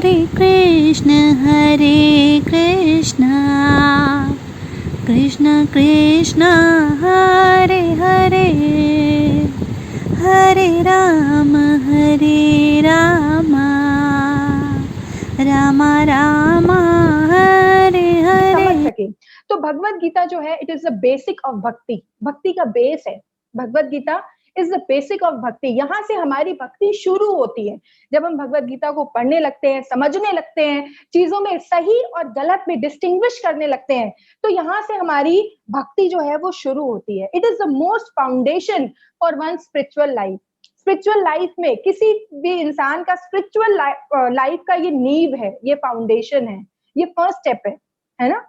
कृष्ण कृष्ण हरे हरे, हरे राम राम राम हरे हरे। समझ सके तो भगवत गीता जो है it is the basic of bhakti, भक्ति का बेस है Bhagavad Gita, is the basic of bhakti. यहाँ से हमारी भक्ति शुरू होती है। जब हम भगवत गीता को पढ़ने लगते हैं, समझने लगते हैं, चीजों में सही और गलत में डिस्टिंग्विश करने लगते हैं, तो यहाँ से हमारी भक्ति जो है वो शुरू होती है। It is the most foundation for one spiritual life. Spiritual life में किसी भी इंसान का स्पिरिचुअल लाइफ का ये नींव है, ये फाउंडेशन है, ये फर्स्ट स्टेप है ना।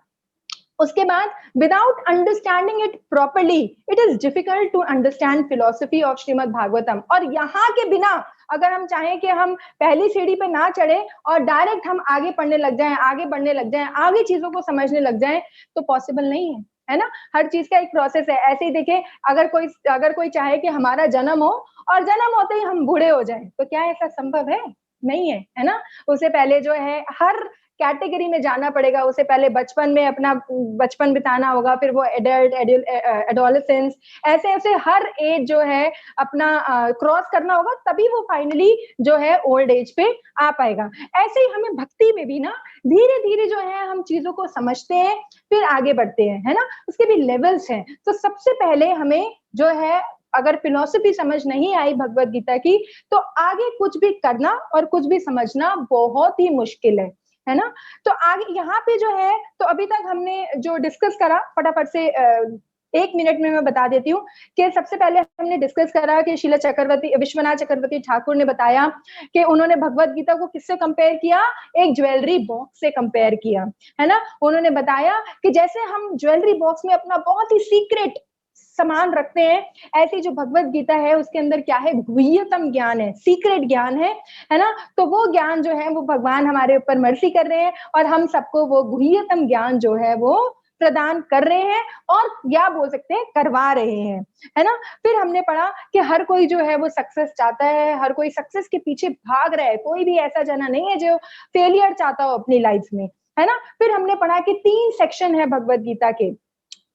उसके बाद without understanding it properly it is difficult to understand philosophy of Srimad Bhagavatam. और यहाँ के बिना अगर हम चाहें कि हम पहली सीढ़ी पे ना चढ़े और डायरेक्ट हम आगे पढ़ने लग जाएं, आगे बढ़ने लग जाएं, आगे चीजों को समझने लग जाएं, तो पॉसिबल नहीं है ना। हर चीज का एक प्रोसेस है। ऐसे ही देखें, अगर कोई चाहे कि हमारा जन्म हो और जन्म होते ही हम बूढ़े हो जाएं, तो क्या ऐसा संभव है? नहीं है ना। उससे पहले जो है हर कैटेगरी में जाना पड़ेगा। उसे पहले बचपन में अपना बचपन बिताना होगा, फिर वो एडल्ट, एडोलेसेंस, ऐसे ऐसे हर एज जो है अपना क्रॉस करना होगा, तभी वो फाइनली जो है ओल्ड एज पे आ पाएगा। ऐसे ही हमें भक्ति में भी ना धीरे धीरे जो है हम चीजों को समझते हैं, फिर आगे बढ़ते हैं, है ना। उसके भी लेवल्स हैं। तो सबसे पहले हमें जो है, अगर फिलॉसफी समझ नहीं आई भगवत गीता की, तो आगे कुछ भी करना और कुछ भी समझना बहुत ही मुश्किल है ना। तो आगे यहाँ पे जो है, तो अभी तक हमने जो डिस्कस करा, फटाफट से 1 मिनट में मैं बता देती हूँ कि सबसे पहले हमने डिस्कस करा कि शीला चक्रवर्ती, विश्वनाथ चक्रवर्ती ठाकुर ने बताया कि उन्होंने भगवत गीता को किससे कंपेयर किया? एक ज्वेलरी बॉक्स से कंपेयर किया, है ना। उन्होंने बताया कि जैसे हम ज्वेलरी बॉक्स में अपना बहुत ही सीक्रेट सामान रखते हैं, ऐसी जो भगवत गीता है उसके अंदर क्या है? गुह्यतम ज्ञान है, सीक्रेट ज्ञान है ना। तो वो ज्ञान जो है वो भगवान हमारे ऊपर मर्जी कर रहे हैं और हम सबको वो गुह्यतम ज्ञान जो है वो प्रदान कर रहे हैं, और या बोल सकते हैं करवा रहे हैं, है ना। फिर हमने पढ़ा कि हर कोई जो है वो सक्सेस चाहता है, हर कोई सक्सेस के पीछे भाग रहा है, कोई भी ऐसा जना नहीं है जो फेलियर चाहता हो अपनी लाइफ में, है ना। फिर हमने पढ़ा कि 3 सेक्शन है भगवत गीता के।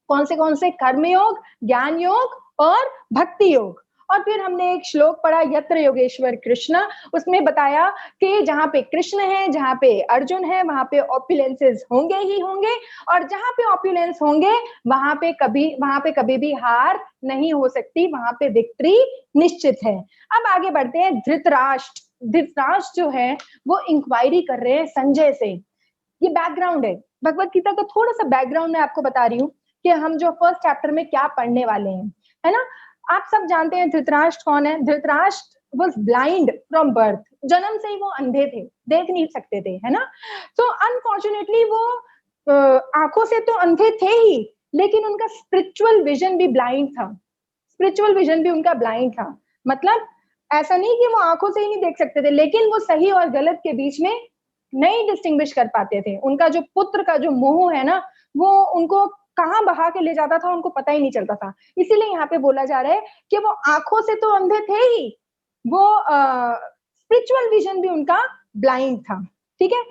कौन से? कर्म योग, ज्ञान योग और भक्ति योग। और फिर हमने एक श्लोक पढ़ा, यत्र योगेश्वर कृष्ण। उसमें बताया कि जहां पे कृष्ण है, जहां पे अर्जुन है, वहां पे ऑप्युलेंसेस होंगे ही होंगे, और जहां पे ऑप्युलेंस होंगे वहां पे कभी भी हार नहीं हो सकती, वहां पे विक्ट्री निश्चित है। अब आगे बढ़ते हैं। धृतराष्ट्र जो है वो इंक्वायरी कर रहे हैं संजय से। ये बैकग्राउंड है भगवत गीता का, थोड़ा सा बैकग्राउंड मैं आपको बता रही हूँ कि हम जो फर्स्ट चैप्टर में क्या पढ़ने वाले हैं, है ना। आप सब जानते हैं धृतराष्ट्र कौन है। Dhritarashtra was blind from birth, जन्म से ही वो अंधे थे, देख नहीं सकते थे, है ना। तो अनफॉर्चुनेटली वो आंखों से तो अंधे थे ही, लेकिन उनका स्पिरिचुअल विजन भी ब्लाइंड था। स्पिरिचुअल विजन भी उनका ब्लाइंड था। मतलब ऐसा नहीं कि वो आंखों से ही नहीं देख सकते थे, लेकिन वो सही और गलत के बीच में नहीं डिस्टिंग्विश कर पाते थे। उनका जो पुत्र का जो मोह है ना, वो उनको कहाँ बहा के ले जाता था उनको पता ही नहीं चलता था। इसीलिए यहाँ पे बोला जा रहा है कि वो आंखों से तो अंधे थे ही, वो स्पिरिचुअल विजन भी उनका ब्लाइंड था, ठीक है।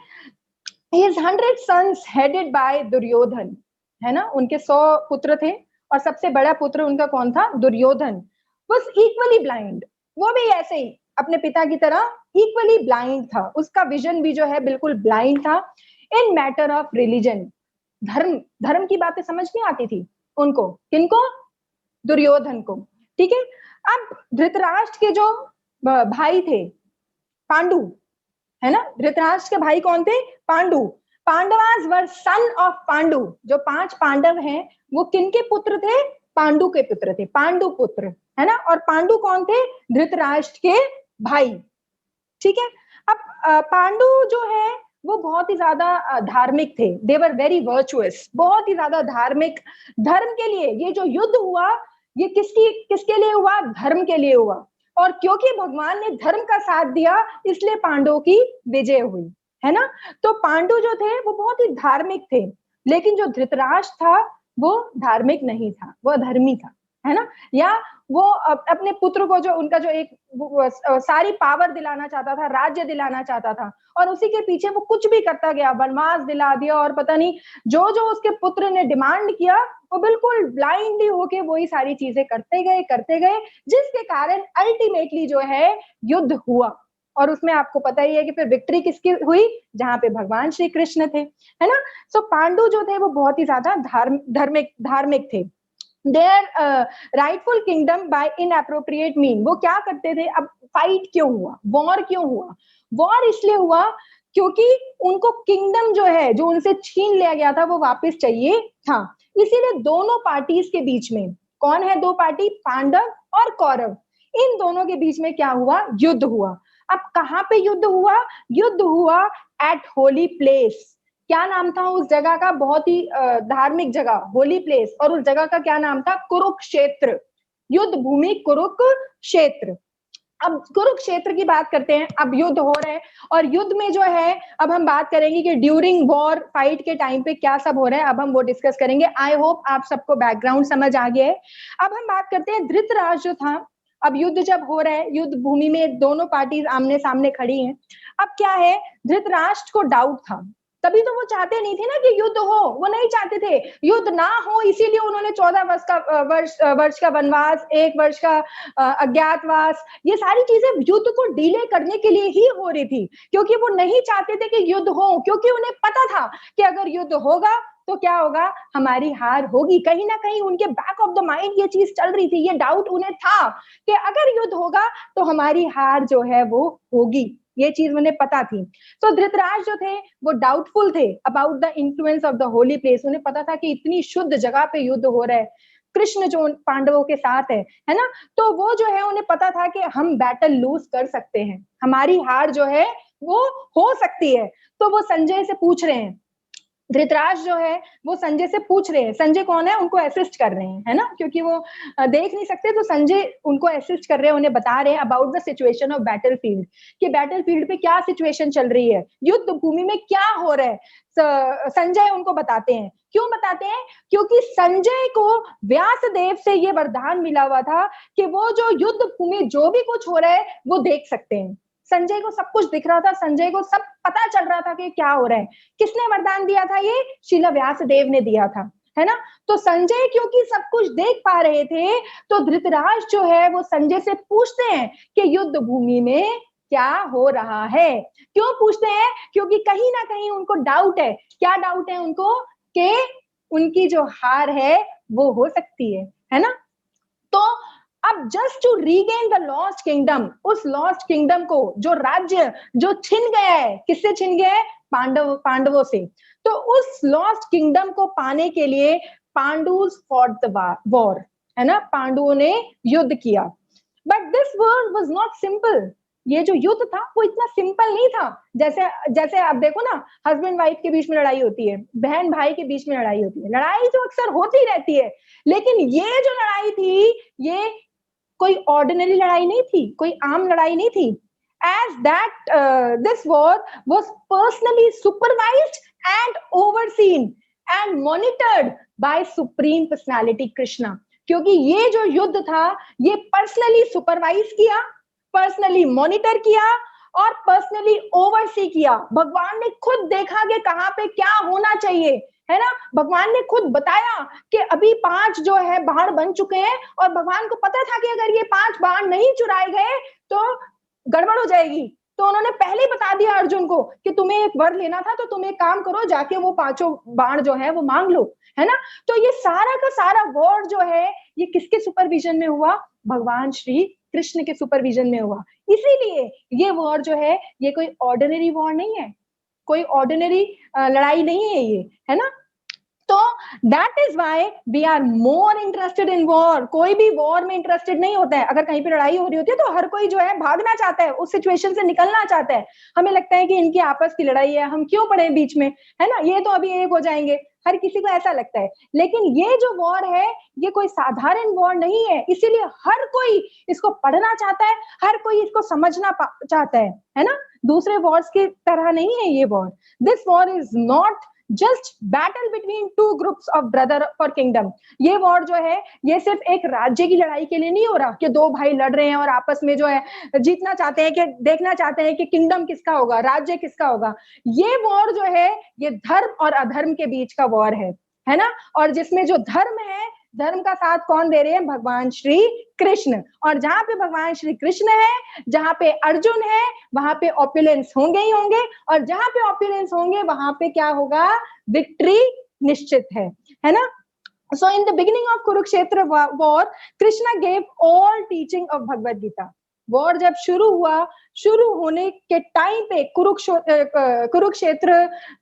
His 100 sons headed by Duryodhan, है ना। उनके 100 पुत्र थे और सबसे बड़ा पुत्र उनका कौन था? दुर्योधन। was equally blind, वो भी ऐसे ही अपने पिता की तरह इक्वली ब्लाइंड था। उसका विजन भी जो है बिल्कुल ब्लाइंड था। इन मैटर ऑफ रिलीजन, धर्म की बातें समझ नहीं आती थी उनको। किनको? दुर्योधन को, ठीक है। अब धृतराष्ट्र के जो भाई थे पांडु, है ना। धृतराष्ट्र के भाई कौन थे? पांडु। पांडवास वर सन ऑफ पांडु। जो 5 पांडव हैं वो किनके पुत्र थे? पांडु के पुत्र थे, पांडु पुत्र, है ना। और पांडु कौन थे? धृतराष्ट्र के भाई, ठीक है। अब पांडु जो है वो बहुत ही ज्यादा धार्मिक थे। दे वर वेरी वर्चुअस, बहुत ही ज्यादा धार्मिक। धर्म के लिए ये जो युद्ध हुआ, ये किसके लिए हुआ? धर्म के लिए हुआ। और क्योंकि भगवान ने धर्म का साथ दिया, इसलिए पांडवों की विजय हुई, है ना। तो पांडु जो थे वो बहुत ही धार्मिक थे, लेकिन जो धृतराष्ट्र था वो धार्मिक नहीं था, वो अधर्मी था, है ना, या वो अपने पुत्र को जो उनका जो एक सारी पावर दिलाना चाहता था, राज्य दिलाना चाहता था, और उसी के पीछे वो कुछ भी करता गया, वनवास दिला दिया, और पता नहीं जो जो उसके पुत्र ने डिमांड किया वो बिल्कुल ब्लाइंडली होके वही सारी चीजें करते गए, जिसके कारण अल्टीमेटली जो है युद्ध हुआ। और उसमें आपको पता ही है कि फिर विक्ट्री किसकी हुई, जहां पे भगवान श्री कृष्ण थे, है ना। सो पांडु जो थे वो बहुत ही ज्यादा धार्मिक थे। Their rightful kingdom by inappropriate mean, वो क्या करते थे। अब फाइट क्यों हुआ, वॉर क्यों हुआ, वॉर इसलिए हुआ क्योंकि उनको किंगडम जो है, जो उनसे छीन लिया गया था, वो वापस चाहिए था। इसीलिए दोनों पार्टीज के बीच में, कौन है दो पार्टी, पांडव और कौरव, इन दोनों के बीच में क्या हुआ, युद्ध हुआ। अब कहां पे युद्ध हुआ, युद्ध हुआ एट होली प्लेस। क्या नाम था उस जगह का, बहुत ही धार्मिक जगह, होली प्लेस, और उस जगह का क्या नाम था, कुरुक्षेत्र, युद्ध भूमि कुरुक्षेत्र। अब कुरुक्षेत्र की बात करते हैं। अब युद्ध हो रहा है, और युद्ध में जो है, अब हम बात करेंगे कि ड्यूरिंग वॉर, फाइट के टाइम पे क्या सब हो रहा है, अब हम वो डिस्कस करेंगे। आई होप आप सबको बैकग्राउंड समझ आ गया है। अब हम बात करते हैं धृतराष्ट्र जो था। अब युद्ध जब हो रहा है, युद्ध भूमि में दोनों पार्टीज आमने सामने खड़ी हैं। अब क्या है, धृतराष्ट्र को डाउट था, तभी तो वो चाहते नहीं थे ना कि युद्ध हो, वो नहीं चाहते थे युद्ध ना हो, इसीलिए उन्होंने 14 वर्ष का वनवास, 1 वर्ष का अज्ञातवास, ये सारी चीजें युद्ध को डिले करने के लिए ही हो रही थी, क्योंकि वो नहीं चाहते थे कि युद्ध हो, क्योंकि उन्हें पता था कि अगर युद्ध होगा तो क्या होगा, हमारी हार होगी। कहीं ना कहीं उनके बैक ऑफ द माइंड ये चीज चल रही थी, ये डाउट उन्हें था कि अगर युद्ध होगा तो हमारी हार जो है वो होगी, ये चीज उन्हें पता थी। तो धृतराष्ट्र जो थे वो डाउटफुल थे about the influence of the holy place. उन्हें पता था कि इतनी शुद्ध जगह पे युद्ध हो रहा है, कृष्ण जो पांडवों के साथ है ना, तो वो जो है उन्हें पता था कि हम बैटल लूज कर सकते हैं, हमारी हार जो है वो हो सकती है। तो वो संजय से पूछ रहे हैं, धृतराष्ट्र जो है वो संजय से पूछ रहे हैं, संजय कौन है, उनको असिस्ट कर रहे हैं, है ना, क्योंकि वो देख नहीं सकते, तो संजय उनको असिस्ट कर रहे हैं, उन्हें बता रहे हैं about the situation of battlefield, कि बैटलफील्ड पे क्या सिचुएशन चल रही है, युद्ध भूमि में क्या हो रहा है। संजय उनको बताते हैं। क्यों बताते हैं, क्योंकि संजय को व्यासदेव से ये वरदान मिला हुआ था कि वो जो युद्ध भूमि जो भी कुछ हो रहा है वो देख सकते हैं। संजय को सब कुछ दिख रहा था, संजय को सब पता चल रहा था कि क्या हो रहा है। किसने वरदान दिया था, ये श्रील व्यासदेव ने दिया था, है ना। तो संजय क्योंकि सब कुछ देख पा रहे थे, तो धृतराष्ट्र जो है वो संजय से पूछते हैं कि युद्ध भूमि में क्या हो रहा है। क्यों पूछते हैं, क्योंकि कहीं ना कहीं उनको डाउट है। क्या डाउट है उनको, कि उनकी जो हार है वो हो सकती है ना। तो अब just to regain the lost kingdom, उस लॉस्ट किंगडम को, जो राज्य जो छिन गया है, किससे छिन गया है, पांडवों से, तो उस लॉस्ट किंगडम को पाने के लिए पांडुस फॉट द वॉर, है ना, पांडुओं ने युद्ध किया। But this war was not simple, ये जो युद्ध था वो इतना सिंपल नहीं था। जैसे जैसे आप देखो ना, हस्बैंड वाइफ के बीच में लड़ाई होती है, बहन भाई के बीच में लड़ाई होती है, लड़ाई तो अक्सर होती रहती है, लेकिन ये जो लड़ाई थी, ये कोई ऑर्डिनरी लड़ाई नहीं थी, कोई आम लड़ाई नहीं थी। As that this war was personally supervised and overseen and monitored by Supreme Personality Krishna, क्योंकि ये जो युद्ध था ये पर्सनली सुपरवाइज किया, पर्सनली मॉनिटर किया और पर्सनली ओवरसी किया। भगवान ने खुद देखा कि कहाँ पे क्या होना चाहिए, है ना। भगवान ने खुद बताया कि अभी 5 जो है बाण बन चुके हैं, और भगवान को पता था कि अगर ये 5 बाण नहीं चुराए गए तो गड़बड़ हो जाएगी। तो उन्होंने पहले ही बता दिया अर्जुन को कि तुम्हें एक वर लेना था, तो तुम एक काम करो, जाके वो 5 बाण जो है वो मांग लो, है ना। तो ये सारा का सारा वॉर जो है ये किसके सुपरविजन में हुआ, भगवान श्री कृष्ण के सुपरविजन में हुआ। इसीलिए ये वॉर जो है ये कोई ऑर्डिनरी वॉर नहीं है, कोई ऑर्डिनरी लड़ाई नहीं है ये, है ना। तो that is why we are more interested in war. कोई भी वॉर में इंटरेस्टेड नहीं होता है। अगर कहीं पे लड़ाई हो रही होती है तो हर कोई जो है भागना चाहता है, उस सिचुएशन से निकलना चाहता है। हमें लगता है कि इनकी आपस की लड़ाई है, हम क्यों पड़े बीच में, है ना, ये तो अभी एक हो जाएंगे, हर किसी को ऐसा लगता है। लेकिन ये जो वॉर है ये कोई साधारण वॉर नहीं है, इसीलिए हर कोई इसको पढ़ना चाहता है, हर कोई इसको समझना चाहता है ना। दूसरे वॉर्स की तरह नहीं है ये war. This war is not just battle between two groups of brother for kingdom. ये वॉर जो है ये सिर्फ एक राज्य की लड़ाई के लिए नहीं हो रहा कि दो भाई लड़ रहे हैं और आपस में जो है जीतना चाहते हैं, कि देखना चाहते हैं कि किंगडम किसका होगा, राज्य किसका होगा। ये वॉर जो है ये धर्म और अधर्म के बीच का वॉर है ना। और जिसमें जो धर्म है, धर्म का साथ कौन दे रहे हैं? भगवान श्री कृष्ण। और जहां पे भगवान श्री कृष्ण है, जहां पे अर्जुन है, वहां पे ऑपुलेंस होंगे ही होंगे, और जहां पे ऑपुलेंस होंगे वहां पे क्या होगा? विक्ट्री निश्चित है ना। So in the beginning of Kurukshetra war, Krishna gave all teaching of Bhagavad Gita. War जब शुरू हुआ, शुरू होने के टाइम पे कुरुक्षेत्र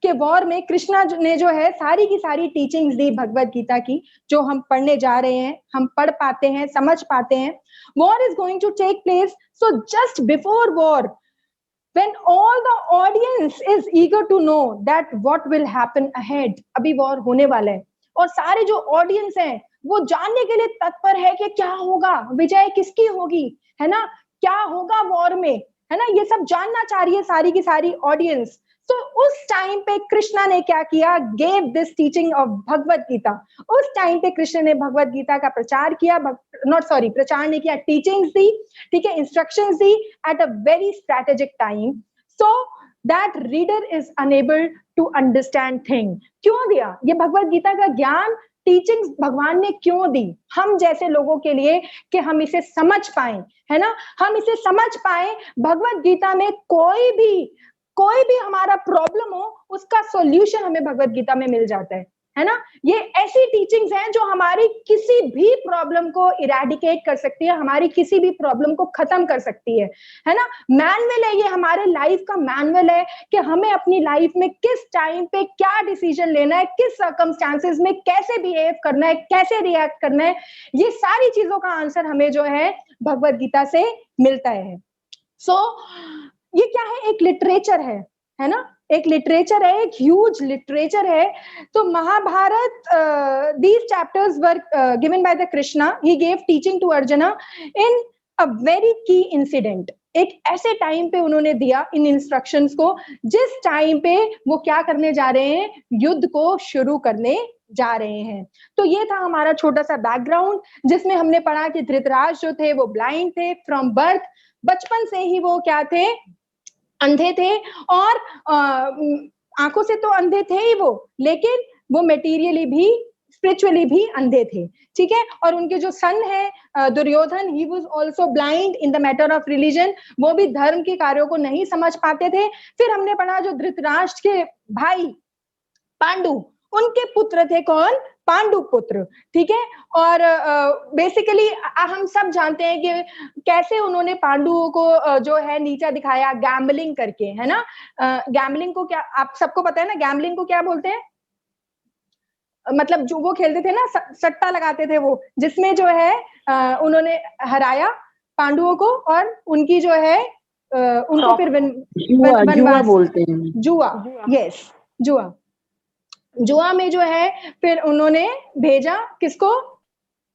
के वॉर में कृष्णा ने जो है सारी की सारी टीचिंग्स दी भगवत गीता की, जो हम पढ़ने जा रहे हैं, हम पढ़ पाते हैं, समझ पाते हैं। War is going to take place, so just before war, when all the audience is eager to know that what will happen ahead, अभी वॉर होने वाला है और सारे जो ऑडियंस हैं वो जानने के लिए तत्पर है कि क्या होगा, विजय किसकी होगी, है ना, क्या होगा वॉर में, है ना, ये सब जानना चाह रही है सारी की सारी ऑडियंस। तो उस टाइम पे कृष्णा ने क्या किया? Gave this teaching of Bhagavad Gita. उस टाइम पे कृष्ण ने भगवत गीता का प्रचार किया, प्रचार नहीं किया, टीचिंग्स दी, ठीक है, इंस्ट्रक्शंस दी at a very strategic time, so that reader is enable to understand thing. क्यों दिया ये भगवत गीता का ज्ञान? टीचिंग्स भगवान ने क्यों दी? हम जैसे लोगों के लिए, कि हम इसे समझ पाए, है ना, हम इसे समझ पाए। भगवत गीता में कोई भी हमारा प्रॉब्लम हो, उसका सॉल्यूशन हमें भगवत गीता में मिल जाता है ना। ये ऐसी टीचिंग्स हैं जो हमारी किसी भी प्रॉब्लम को इरेडिकेट कर सकती है, हमारी किसी भी प्रॉब्लम को खत्म कर सकती है ना। मैनुअल है ये, हमारे लाइफ का मैनुअल है कि हमें अपनी लाइफ में किस टाइम पे क्या डिसीजन लेना है, किस सर्कमस्टांसेस में कैसे बिहेव करना है, कैसे रिएक्ट करना है। ये सारी चीजों का आंसर हमें जो है भगवत गीता से मिलता है। सो ये क्या है? एक लिटरेचर है ना, एक लिटरेचर है, एक ह्यूज लिटरेचर है। तो Mahabharata, these chapters were given by the Krishna, he gave teaching to Arjuna in a very key incident. एक ऐसे टाइम पे उन्होंने दिया इन इंस्ट्रक्शंस को जिस टाइम पे वो क्या करने जा रहे हैं? युद्ध को शुरू करने जा रहे हैं। तो ये था हमारा छोटा सा बैकग्राउंड, जिसमें हमने पढ़ा कि धृतराष्ट्र जो थे वो ब्लाइंड थे फ्रॉम बर्थ, बचपन से ही वो क्या थे? अंधे थे, और आंखों से तो अंधे थे ही वो, लेकिन वो मेटीरियली भी, स्पिरिचुअली भी अंधे थे, ठीक है। और उनके जो सन है Duryodhana, he was also blind in the matter of religion, वो भी धर्म के कार्यों को नहीं समझ पाते थे। फिर हमने पढ़ा जो धृतराष्ट्र के भाई पांडु, उनके पुत्र थे कौन? पांडु पुत्र, ठीक है। और बेसिकली हम सब जानते हैं कि कैसे उन्होंने पांडुओं को जो है नीचा दिखाया, गैम्बलिंग करके, है ना। गैम्बलिंग को क्या, आप सबको पता है ना, गैम्बलिंग को क्या बोलते हैं? मतलब जो वो खेलते थे ना, सट्टा लगाते थे वो, जिसमें जो है उन्होंने हराया पांडुओं को, और उनकी जो है उनको फिर जुआ बोलते हैं, जुआ, यस, जुआ। जुआ में जो है फिर उन्होंने भेजा किसको?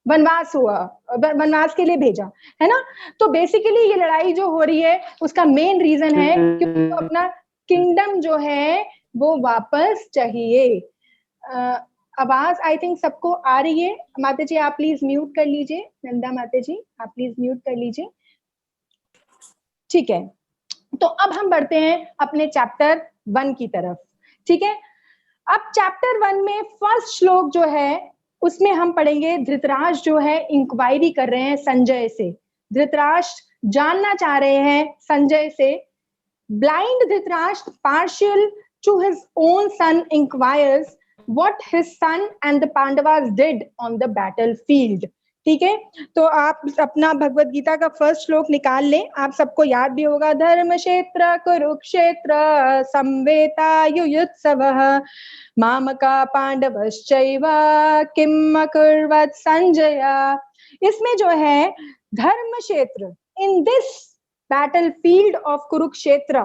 वनवास हुआ, वनवास के लिए भेजा, है ना। तो बेसिकली ये लड़ाई जो हो रही है उसका मेन रीजन है कि अपना किंगडम जो है वो वापस चाहिए। आवाज आई थिंक सबको आ रही है। माता जी आप प्लीज म्यूट कर लीजिए, नंदा माता जी आप प्लीज म्यूट कर लीजिए, ठीक है। तो अब हम बढ़ते हैं अपने चैप्टर 1 की तरफ, ठीक है। अब चैप्टर 1 में फर्स्ट श्लोक जो है उसमें हम पढ़ेंगे, धृतराष्ट्र जो है इंक्वायरी कर रहे हैं संजय से। धृतराष्ट्र जानना चाह रहे हैं संजय से। Blind Dhritarashtra partial two his own sun enquires what his son and the Pandavas did on the battlefield, ठीक है। तो आप अपना भगवत गीता का फर्स्ट श्लोक निकाल लें, आप सबको याद भी होगा। धर्म क्षेत्र कुरुक्षेत्र संवेतायुयुत्सवः मामका पांडवश्चैव किम अकुर्वत संजय। इसमें जो है धर्म क्षेत्र, in this battlefield of Kurukshetra,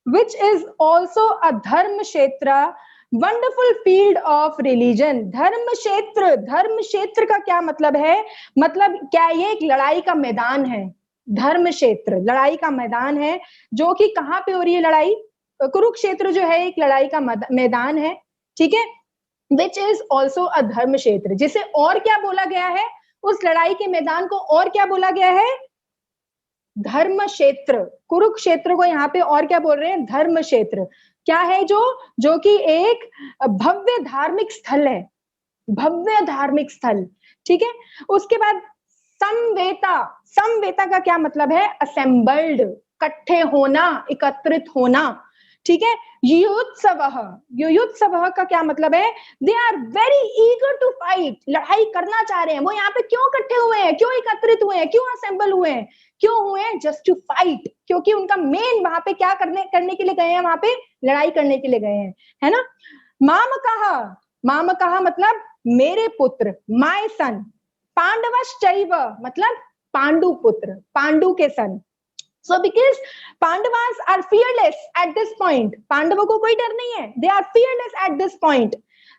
which is also a धर्म क्षेत्र, वंडरफुल फील्ड ऑफ रिलीजन। धर्म क्षेत्र का क्या मतलब है? मतलब क्या ये एक लड़ाई का मैदान है? धर्म क्षेत्र लड़ाई का मैदान है, जो कि कहाँ पे हो रही है लड़ाई? कुरुक्षेत्र जो है एक लड़ाई का मैदान है, ठीक है, विच इज ऑल्सो अ धर्म क्षेत्र, जिसे और क्या बोला गया है, उस लड़ाई के मैदान को और क्या बोला गया है, धर्म क्षेत्र। कुरुक्षेत्र को यहाँ पे और क्या बोल रहे हैं, धर्म क्षेत्र। क्या है, जो कि एक भव्य धार्मिक स्थल है, भव्य धार्मिक स्थल। ठीक है, उसके बाद समवेता। समवेता का क्या मतलब है, असेंबल्ड, इकट्ठे होना, एकत्रित होना। ठीक है, युयुत्सवः, युयुत्सवः का क्या मतलब है, they are very eager to fight, लड़ाई करना चाह रहे हैं। वो यहाँ पे क्यों इकट्ठे हुए हैं, क्यों एकत्रित हुए हैं, क्यों असेंबल हुए हैं, क्यों हुए हैं, जस्ट टू फाइट, क्योंकि उनका मेन वहां पे क्या करने के लिए गए हैं, वहां पे लड़ाई करने के लिए गए हैं, है ना। मामकः, मामकः मतलब मेरे पुत्र, माय सन। पांडवश्चैव मतलब पांडु पुत्र, पांडु के सन। So because Pandavas are fearless at this point, पांडवों को कोई डर नहीं है, they are fearless at this point.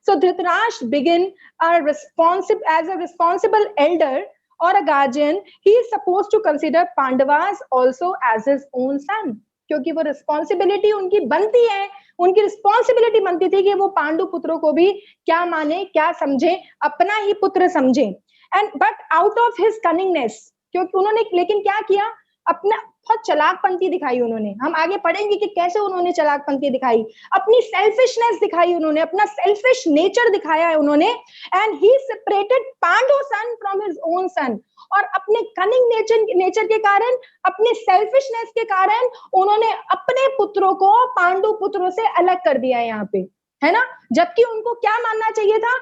So Dhritarashtra begin as a responsible elder or a guardian, he is supposed to consider Pandavas also as his own son. क्योंकि वो responsibility उनकी बनती है, उनकी रिस्पॉन्सिबिलिटी बनती थी कि वो पांडु पुत्रों को भी क्या माने, क्या समझे, अपना ही पुत्र समझे। And but out of his cunningness, क्योंकि उन्होंने लेकिन क्या किया, अपना बहुत चलाकपंती दिखाई उन्होंने। हम आगे पढ़ेंगे कि कैसे उन्होंने चलाकपंती दिखाई, अपनी सेल्फिशनेस दिखाई उन्होंने, अपना सेल्फिश नेचर दिखाया है उन्होंने। And he separated Pandu son from his own son, और अपने कनिंग नेचर के कारण, अपने सेल्फिशनेस के कारण उन्होंने अपने पुत्रों को पांडु पुत्रों से अलग कर दिया यहाँ पे, है ना। जबकि उनको क्या मानना चाहिए था,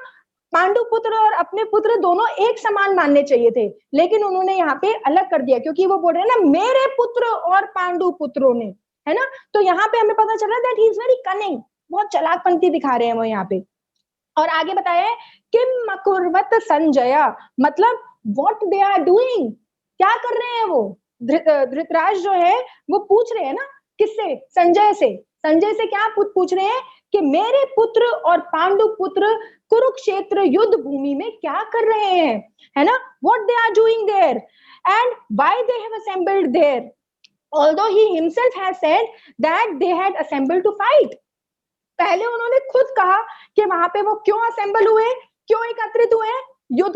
पांडु पुत्र और अपने पुत्र दोनों एक समान मानने चाहिए थे, लेकिन उन्होंने यहाँ पे अलग कर दिया, क्योंकि वो बोल रहे हैं ना मेरे पुत्र और पांडु पुत्रों ने, है ना। तो यहाँ पे हमें पता चल रहा है that he is very cunning, बहुत चालाकपंती दिखा रहे हैं वो यहाँ पे। और आगे बताया है किम अकुर्वत संजय, मतलब व्हाट दे आर डूइंग, क्या कर रहे हैं वो। धृतराष्ट्र जो है वो पूछ रहे हैं ना, किससे, संजय से। संजय से क्या पूछ रहे हैं कि मेरे पुत्र और पांडु पुत्र कुरुक्षेत्र युद्ध भूमि में क्या कर रहे हैं, है ना। What they are doing there and why they have assembled there, although he himself has said that they had assembled to fight. पहले उन्होंने खुद कहा कि वहां पे वो क्यों असेंबल हुए, क्यों एकत्रित हुए, युद्ध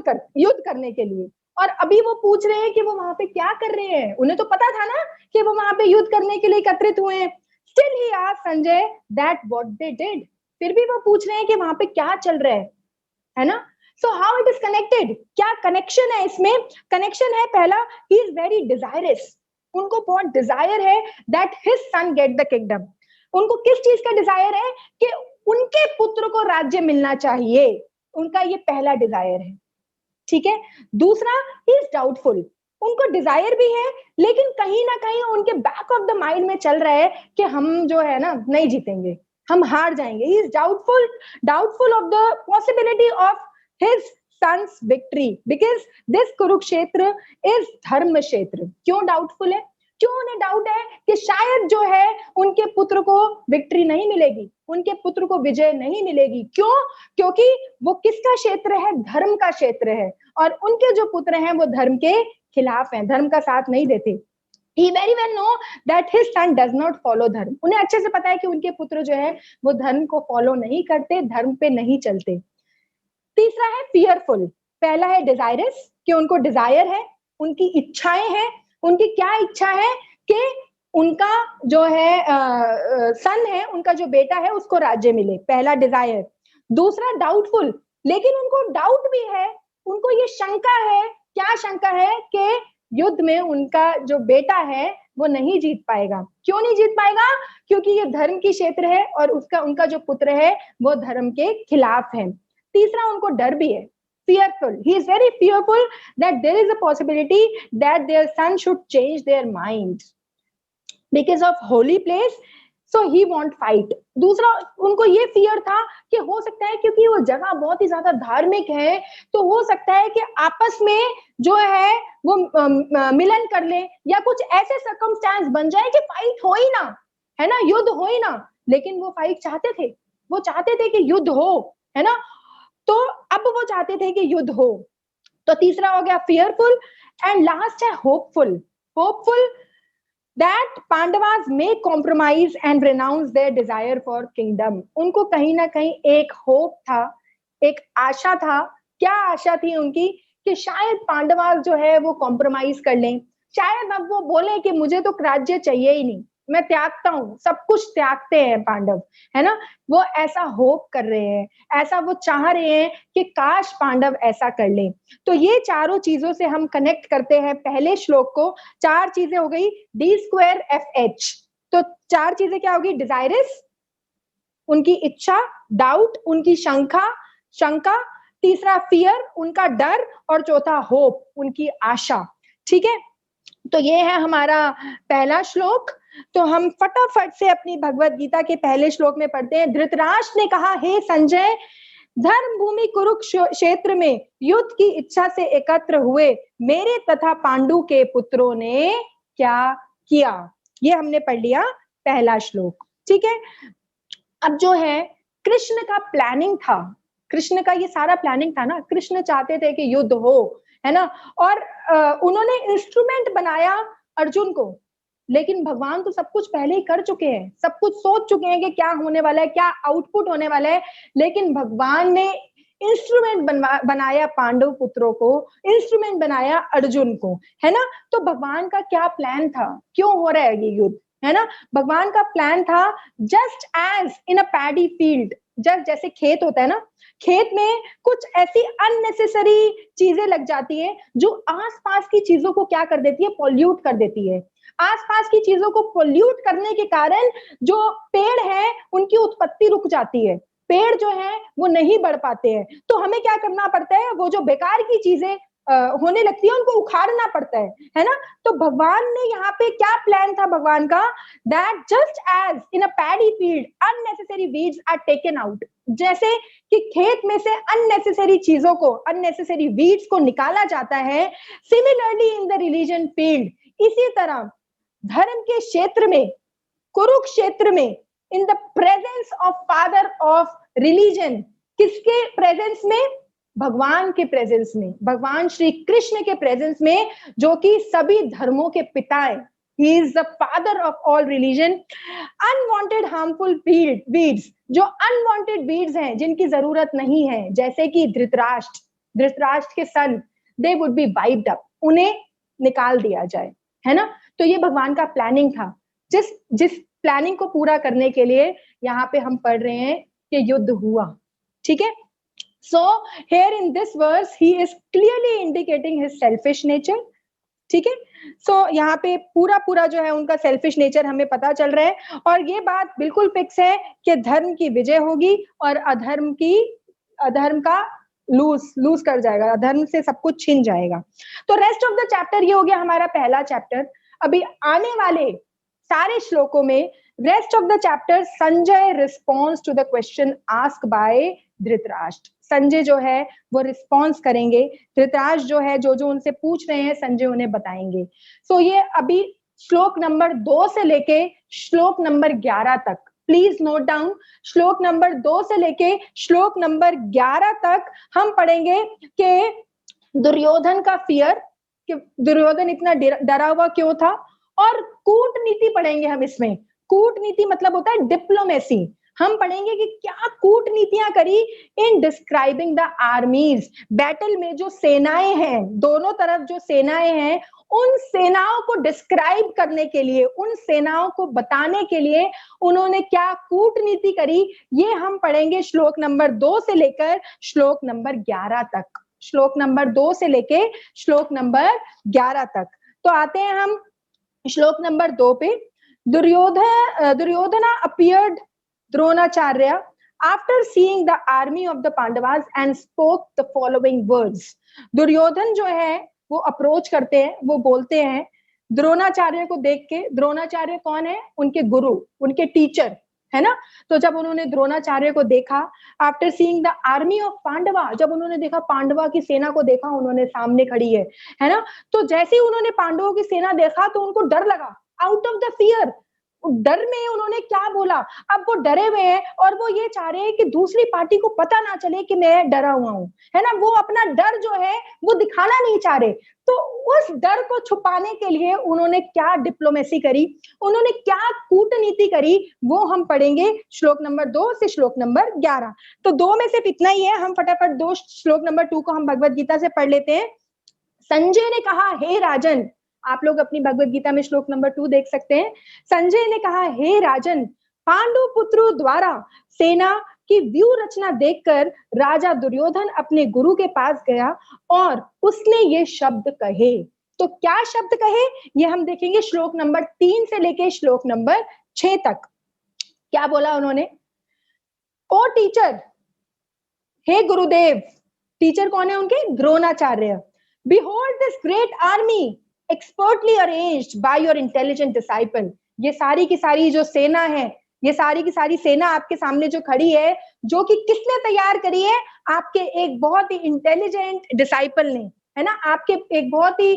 करने के लिए। और अभी वो पूछ रहे हैं कि वो वहां पे क्या कर रहे हैं, उन्हें तो पता था ना कि वो वहां पे युद्ध करने के लिए एकत्रित हुए हैं। Still he asked Sanjay that what they did. फिर भी वो पूछ रहे हैं कि वहां पे क्या चल रहा है ना। So how it is connected, क्या कनेक्शन है इसमें। कनेक्शन है पहला, he is very desirous, उनको बहुत डिजायर है that his son get the kingdom। उनको किस चीज का डिजायर है कि उनके पुत्र को राज्य मिलना चाहिए, उनका ये पहला डिजायर है। ठीक है, दूसरा ही इज डाउटफुल, उनको डिजायर भी है लेकिन कहीं ना कहीं उनके बैक ऑफ द माइंड में चल रहा है कि हम जो है ना नहीं जीतेंगे, हम हार जाएंगे। He is doubtful of the possibility of his son's victory because this Kurukshetra is dharma kshetra. क्यों डाउटफुल है, क्यों उन्हें डाउट है कि शायद जो है उनके पुत्र को विक्ट्री नहीं मिलेगी, उनके पुत्र को विजय नहीं मिलेगी। क्यों, क्योंकि वो किसका क्षेत्र है, धर्म का क्षेत्र है, और उनके जो पुत्र हैं वो धर्म के खिलाफ हैं, धर्म का साथ नहीं देते। He very well know that his son does not follow धर्म। उन्हें अच्छे से पता है कि उनके पुत्र जो है वो धर्म को फॉलो नहीं करते, धर्म पे नहीं चलते। तीसरा है fearful, पहला है desirous कि उनको डिजायर है, उनकी इच्छाएं हैं। उनकी क्या इच्छा है कि उनका जो है सन है, उनका जो बेटा है उसको राज्य मिले, पहला डिजायर। दूसरा डाउटफुल, लेकिन उनको डाउट भी है, उनको ये शंका है, क्या शंका है कि युद्ध में उनका जो बेटा है वो नहीं जीत पाएगा। क्यों नहीं जीत पाएगा, क्योंकि ये धर्म की क्षेत्र है और उनका जो पुत्र है वो धर्म के खिलाफ है। तीसरा उनको डर भी है, fearful, he is very fearful that there is a possibility that their son should change their mind because of holy place, so he won't fight। दूसरा उनको ये फियर था कि हो सकता है क्योंकि वो जगह बहुत ही ज्यादा धार्मिक है, तो हो सकता है कि आपस में जो है वो मिलन कर ले या कुछ ऐसे सर्कमस्टेंस बन जाए कि फाइट हो ही ना, है ना, युद्ध हो ही ना। लेकिन वो फाइट चाहते थे, वो चाहते थे कि युद्ध हो, है ना। तो अब वो चाहते थे कि युद्ध हो। तो तीसरा हो गया fearful एंड लास्ट है hopeful। that Pandavas may compromise and renounce their desire for kingdom. उनको कहीं ना कहीं एक होप था, एक आशा था। क्या आशा थी उनकी? कि शायद पांडवास जो है वो कॉम्प्रोमाइज कर लें, शायद अब वो बोले कि मुझे तो राज्य चाहिए ही नहीं, मैं त्यागता हूँ, सब कुछ त्यागते हैं पांडव, है ना। वो ऐसा होप कर रहे हैं, ऐसा वो चाह रहे हैं कि काश पांडव ऐसा कर ले। तो ये चारों चीजों से हम कनेक्ट करते हैं पहले श्लोक को। चार चीजें हो गई, D2FH। तो चार चीजें क्या होगी? डिजायरस, उनकी इच्छा, डाउट, उनकी शंका, तीसरा फियर, उनका डर, और चौथा होप, उनकी आशा। ठीक है, तो ये है हमारा पहला श्लोक। तो हम फटाफट से अपनी भगवत गीता के पहले श्लोक में पढ़ते हैं। धृतराष्ट्र ने कहा, हे संजय, धर्म भूमि कुरुक्षेत्र में युद्ध की इच्छा से एकत्र हुए मेरे तथा पांडु के पुत्रों ने क्या किया? ये हमने पढ़ लिया पहला श्लोक। ठीक है, अब जो है कृष्ण का प्लानिंग था, कृष्ण का ये सारा प्लानिंग था ना। कृष्ण चाहते थे कि युद्ध हो, है ना, और उन्होंने इंस्ट्रूमेंट बनाया अर्जुन को, लेकिन भगवान तो सब कुछ पहले ही कर चुके हैं, सब कुछ सोच चुके हैं कि क्या होने वाला है, क्या आउटपुट होने वाला है। लेकिन भगवान ने इंस्ट्रूमेंट बनाया पांडव पुत्रों को, इंस्ट्रूमेंट बनाया अर्जुन को, है ना। तो भगवान का क्या प्लान था, क्यों हो रहा है ये युद्ध, है ना। भगवान का प्लान था, just as in a paddy field, जैसे खेत होता है ना, खेत में कुछ ऐसी अननेसेसरी चीजें लग जाती है जो आसपास की चीजों को क्या कर देती है? पॉल्यूट कर देती है। आसपास की चीजों को पॉल्यूट करने के कारण जो पेड़ है उनकी उत्पत्ति रुक जाती है, पेड़ जो है वो नहीं बढ़ पाते हैं। तो हमें क्या करना पड़ता है? वो जो बेकार की चीजें होने लगती है उनको उखाड़ना पड़ता है ना। तो भगवान ने यहाँ पे क्या प्लान था भगवान का? That just as in a paddy field unnecessary weeds are taken out, जैसे कि खेत में से अननेसेसरी चीजों को, अननेसेसरी वीड्स को निकाला जाता है, similarly in the religion field, इसी तरह धर्म के क्षेत्र में, कुरुक्षेत्र में, in the presence of father of religion, किसके प्रेजेंस में? भगवान के प्रेजेंस में, भगवान श्री कृष्ण के प्रेजेंस में, जो कि सभी धर्मों के पिता है। He is the father of all religion. Unwanted harmful weeds, जो unwanted weeds हैं, जिनकी जरूरत नहीं है, जैसे कि धृतराष्ट्र के सन, they would be wiped up, उन्हें निकाल दिया जाए, है ना। तो ये भगवान का प्लानिंग था। जिस प्लानिंग को पूरा करने के लिए यहाँ पे हम पढ़ रहे हैं कि युद्ध हुआ। ठीक है, so here in this verse he is clearly indicating his selfish nature. ठीक है, सो यहाँ पे पूरा जो है उनका सेल्फिश नेचर हमें पता चल रहा है, और ये बात बिल्कुल फिक्स है कि धर्म की विजय होगी और अधर्म का लूज कर जाएगा, अधर्म से सब कुछ छिन जाएगा। तो रेस्ट ऑफ द चैप्टर ये हो गया हमारा पहला चैप्टर। अभी आने वाले सारे श्लोकों में rest of the chapter Sanjay response to the question ask by Dhritarashtra. Sanjay जो है वो रिस्पॉन्स करेंगे, धृतराष्ट्र जो है जो उनसे पूछ रहे हैं संजय उन्हें बताएंगे। सो ये अभी श्लोक नंबर 2 से लेके श्लोक नंबर 11 तक, प्लीज नोट डाउन, श्लोक नंबर 2 से लेके श्लोक नंबर 11 तक हम पढ़ेंगे कि दुर्योधन का फियर, कि दुर्योधन इतना डरा हुआ क्यों था, और कूटनीति पढ़ेंगे हम इसमें। कूटनीति मतलब होता है डिप्लोमेसी। हम पढ़ेंगे कि क्या कूटनीतियां करी इन डिस्क्राइबिंग द आर्मीज, बैटल में जो सेनाएं हैं, दोनों तरफ जो सेनाएं हैं, उन सेनाओं को डिस्क्राइब करने के लिए, उन सेनाओं को बताने के लिए उन्होंने क्या कूटनीति करी, ये हम पढ़ेंगे श्लोक नंबर 2 से लेकर श्लोक नंबर 11 तक। श्लोक नंबर 2 से लेके श्लोक नंबर 11 तक। तो आते हैं हम श्लोक नंबर 2 पे। Duryodhana appeared Dronacharya after seeing the army of the Pandavas and spoke the following words. Duryodhana जो है वो अप्रोच करते हैं, वो बोलते हैं द्रोणाचार्य को देख के। द्रोणाचार्य कौन है? उनके गुरु, उनके टीचर, है ना। तो जब उन्होंने द्रोणाचार्य को देखा, after seeing the army of Pandava, जब उन्होंने देखा पांडवा की सेना को देखा, उन्होंने सामने खड़ी है ना। तो जैसे ही उन्होंने पांडवों की सेना देखा तो उनको डर लगा, आउट ऑफ द फियर, डर में उन्होंने क्या बोला, अब वो डरे हुए हैं और वो ये चाह रहे हैं कि दूसरी पार्टी को पता ना चले कि मैं डरा हुआ हूं, है ना। वो अपना डर जो है वो दिखाना नहीं चाह रहे। तो उस डर को छुपाने के लिए उन्होंने क्या डिप्लोमेसी करी, उन्होंने क्या कूटनीति करी, वो हम पढ़ेंगे श्लोक नंबर 2 से श्लोक नंबर 11। तो 2 में सिर्फ इतना ही है, हम फटाफट 2 श्लोक नंबर 2 को हम भगवत गीता से पढ़ लेते हैं। संजय ने कहा, हे राजन, आप लोग अपनी भगवत गीता में श्लोक नंबर 2 देख सकते हैं। संजय ने कहा, हे राजन, पांडु पुत्रों द्वारा सेना की व्यू रचना देखकर राजा दुर्योधन अपने गुरु के पास गया और उसने ये शब्द कहे। तो क्या शब्द कहे, ये हम देखेंगे श्लोक नंबर 3 से लेके श्लोक नंबर 6 तक। क्या बोला उन्होंने, ओ टीचर, हे गुरुदेव, टीचर कौन है उनके, Dronacharya, behold this great army expertly arranged by your intelligent disciple। ये सारी की सारी जो सेना है, ये सारी की सारी सेना आपके सामने जो खड़ी है, जो कि किसने तैयार करी है, आपके एक बहुत ही इंटेलिजेंट डिसाइपल ने, है ना, आपके एक बहुत ही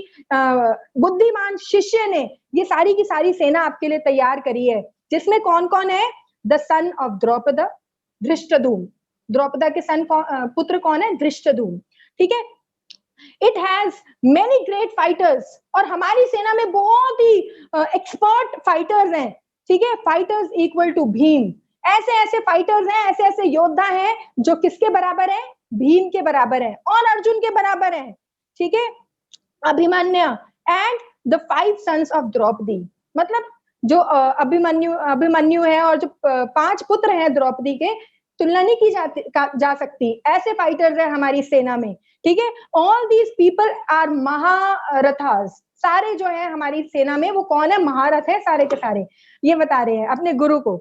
बुद्धिमान शिष्य ने ये सारी की सारी सेना आपके लिए तैयार करी है। जिसमें कौन कौन है, the son of Draupada, Dhrishtadyumna, Draupada के सन पुत्र कौन है, धृष्टद्युम्न, ठीक है। It has many great fighters, और हमारी सेना में बहुत ही एक्सपर्ट फाइटर्स हैं, ठीक है। फाइटर्स इक्वल टू भीम, ऐसे ऐसे फाइटर्स हैं, ऐसे ऐसे योद्धा हैं जो किसके बराबर हैं, भीम के बराबर हैं और अर्जुन के बराबर हैं, ठीक है। Abhimanyu and the 5 sons of Draupadi, मतलब जो अभिमन्यु है और जो 5 पुत्र हैं द्रौपदी के, तुलना नहीं की जा सकती, ऐसे फाइटर्स है हमारी सेना में, ठीक है। ऑल दीज पीपल आर महारथास, सारे जो है हमारी सेना में वो कौन है, महारथ है सारे के सारे, ये बता रहे हैं अपने गुरु को।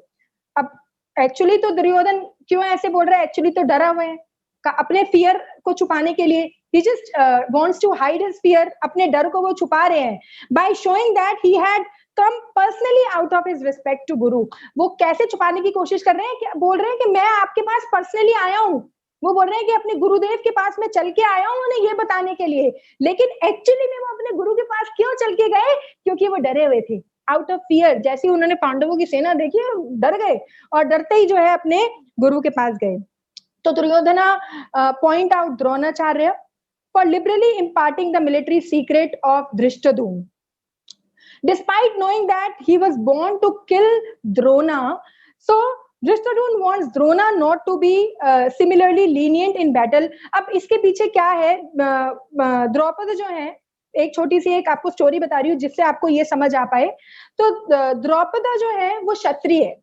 अब एक्चुअली तो दुर्योधन क्यों ऐसे बोल रहा है, एक्चुअली तो डरा हुआ है, अपने फियर को छुपाने के लिए, he just wants to hide his fear, अपने डर को वो छुपा रहे हैं, by showing that he had come personally out of his respect to guru। वो कैसे छुपाने की कोशिश कर रहे हैं, कि बोल रहे हैं कि मैं आपके पास पर्सनली आया हूँ, वो बोल रहे हैं कि अपने गुरुदेव के पास मैं चल के आया हूँ उन्हें ये बताने के लिए, लेकिन एक्चुअली में वो अपने गुरु के पास क्यों चल के गए, क्योंकि वो डरे हुए थे, आउट ऑफ फियर। जैसे ही उन्होंने पांडवों की सेना देखी डर गए, और डरते ही जो है अपने गुरु के पास गए। तो Duryodhana point out Dronacharya for liberally imparting the military secret of Drishtadyumna. Despite knowing that he was born to kill Drona, so Drishtadyumna wants Drona not to be similarly lenient in battle। अब इसके पीछे क्या है, द्रौपदी जो है, एक छोटी सी एक आपको स्टोरी बता रही हूँ जिससे आपको ये समझ आ पाए। तो द्रौपदी जो है वो क्षत्रिय है,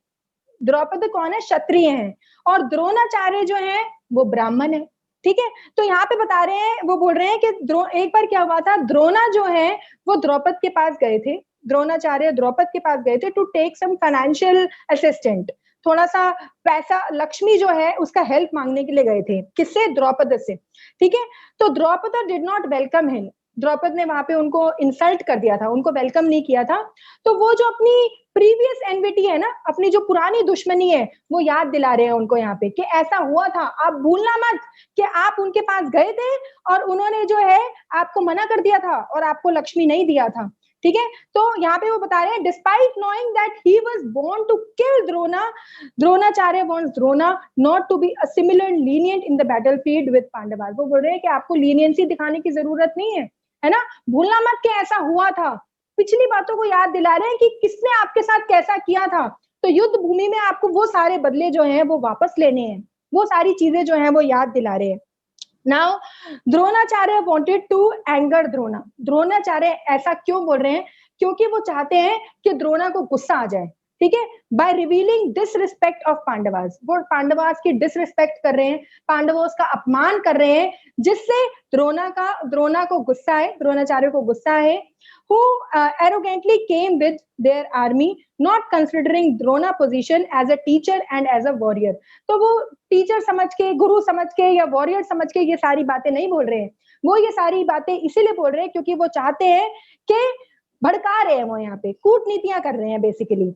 द्रौपदी कौन है, क्षत्रिय है, और द्रोणाचार्य जो है वो ब्राह्मण है, ठीक है। तो यहाँ पे बता रहे हैं, वो बोल रहे हैं कि एक बार क्या हुआ था, द्रोणा जो है वो द्रौपदी के पास गए थे, द्रोणाचार्य द्रौपदी के पास गए थे to take some financial assistant, थोड़ा सा पैसा, लक्ष्मी जो है उसका हेल्प मांगने के लिए गए थे, किससे, द्रौपदी से, ठीक है। तो Draupadi did not welcome him, Draupadi ने वहां पे उनको इंसल्ट कर दिया था, उनको वेलकम नहीं किया था। तो वो जो अपनी प्रीवियस एनविटी है ना, अपनी जो पुरानी दुश्मनी है, वो याद दिला रहे हैं उनको यहाँ पे कि ऐसा हुआ था, आप भूलना मत कि आप उनके पास गए थे और उन्होंने जो है आपको मना कर दिया था और आपको लक्ष्मी नहीं दिया था, ठीक है। तो यहाँ पे वो बता रहे हैं, despite knowing that he was born to kill Drona, Dronacharya wants Drona not to be a similar lenient in the battlefield with Pandavas. वो बोल रहे हैं कि आपको लीनियंसी दिखाने की जरूरत नहीं है ना, भूलना मत कि ऐसा हुआ था, पिछली बातों को याद दिला रहे हैं कि किसने आपके साथ कैसा किया था। तो युद्ध भूमि में आपको वो सारे बदले जो हैं वो वापस लेने हैं, वो सारी चीजें जो हैं वो याद दिला रहे हैं। Now Dronacharya wanted to anger Drona, Dronacharya ऐसा क्यों बोल रहे हैं, क्योंकि वो चाहते हैं कि द्रोणा को गुस्सा आ जाए, ठीक है। By revealing disrespect of Pandavas, वो पांडवास की डिसरिस्पेक्ट कर रहे हैं, पांडवों का अपमान कर रहे हैं, जिससे द्रोणा को गुस्सा है, द्रोणाचार्य को गुस्सा है। who arrogantly came with their army, not considering Drona position as a teacher and as a warrior। तो वो टीचर समझ के, गुरु समझ के या वॉरियर समझ के ये सारी बातें नहीं बोल रहे हैं, वो ये सारी बातें इसीलिए बोल रहे हैं क्योंकि वो चाहते हैं कि भड़का रहे हैं, वो यहाँ पे कूटनीतियां कर रहे हैं basically.